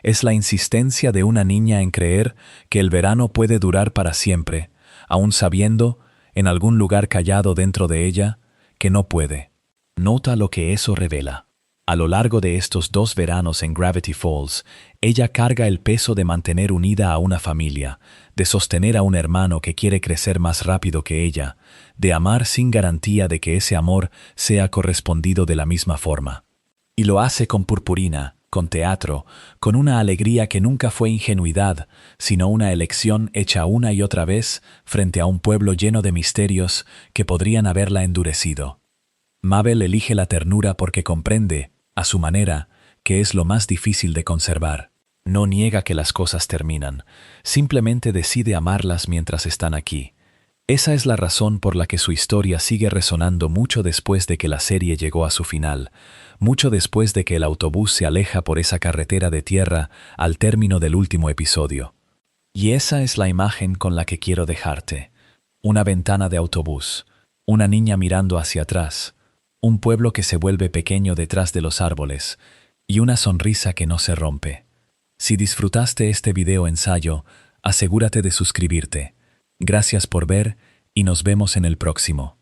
Es la insistencia de una niña en creer que el verano puede durar para siempre, aun sabiendo, en algún lugar callado dentro de ella, que no puede. Nota lo que eso revela. A lo largo de estos 2 veranos en Gravity Falls, ella carga el peso de mantener unida a una familia, de sostener a un hermano que quiere crecer más rápido que ella, de amar sin garantía de que ese amor sea correspondido de la misma forma. Y lo hace con purpurina, con teatro, con una alegría que nunca fue ingenuidad, sino una elección hecha una y otra vez frente a un pueblo lleno de misterios que podrían haberla endurecido. Mabel elige la ternura porque comprende, a su manera, que es lo más difícil de conservar. No niega que las cosas terminan, simplemente decide amarlas mientras están aquí. Esa es la razón por la que su historia sigue resonando mucho después de que la serie llegó a su final, mucho después de que el autobús se aleja por esa carretera de tierra al término del último episodio. Y esa es la imagen con la que quiero dejarte. Una ventana de autobús, una niña mirando hacia atrás, un pueblo que se vuelve pequeño detrás de los árboles, y una sonrisa que no se rompe. Si disfrutaste este video ensayo, asegúrate de suscribirte. Gracias por ver y nos vemos en el próximo.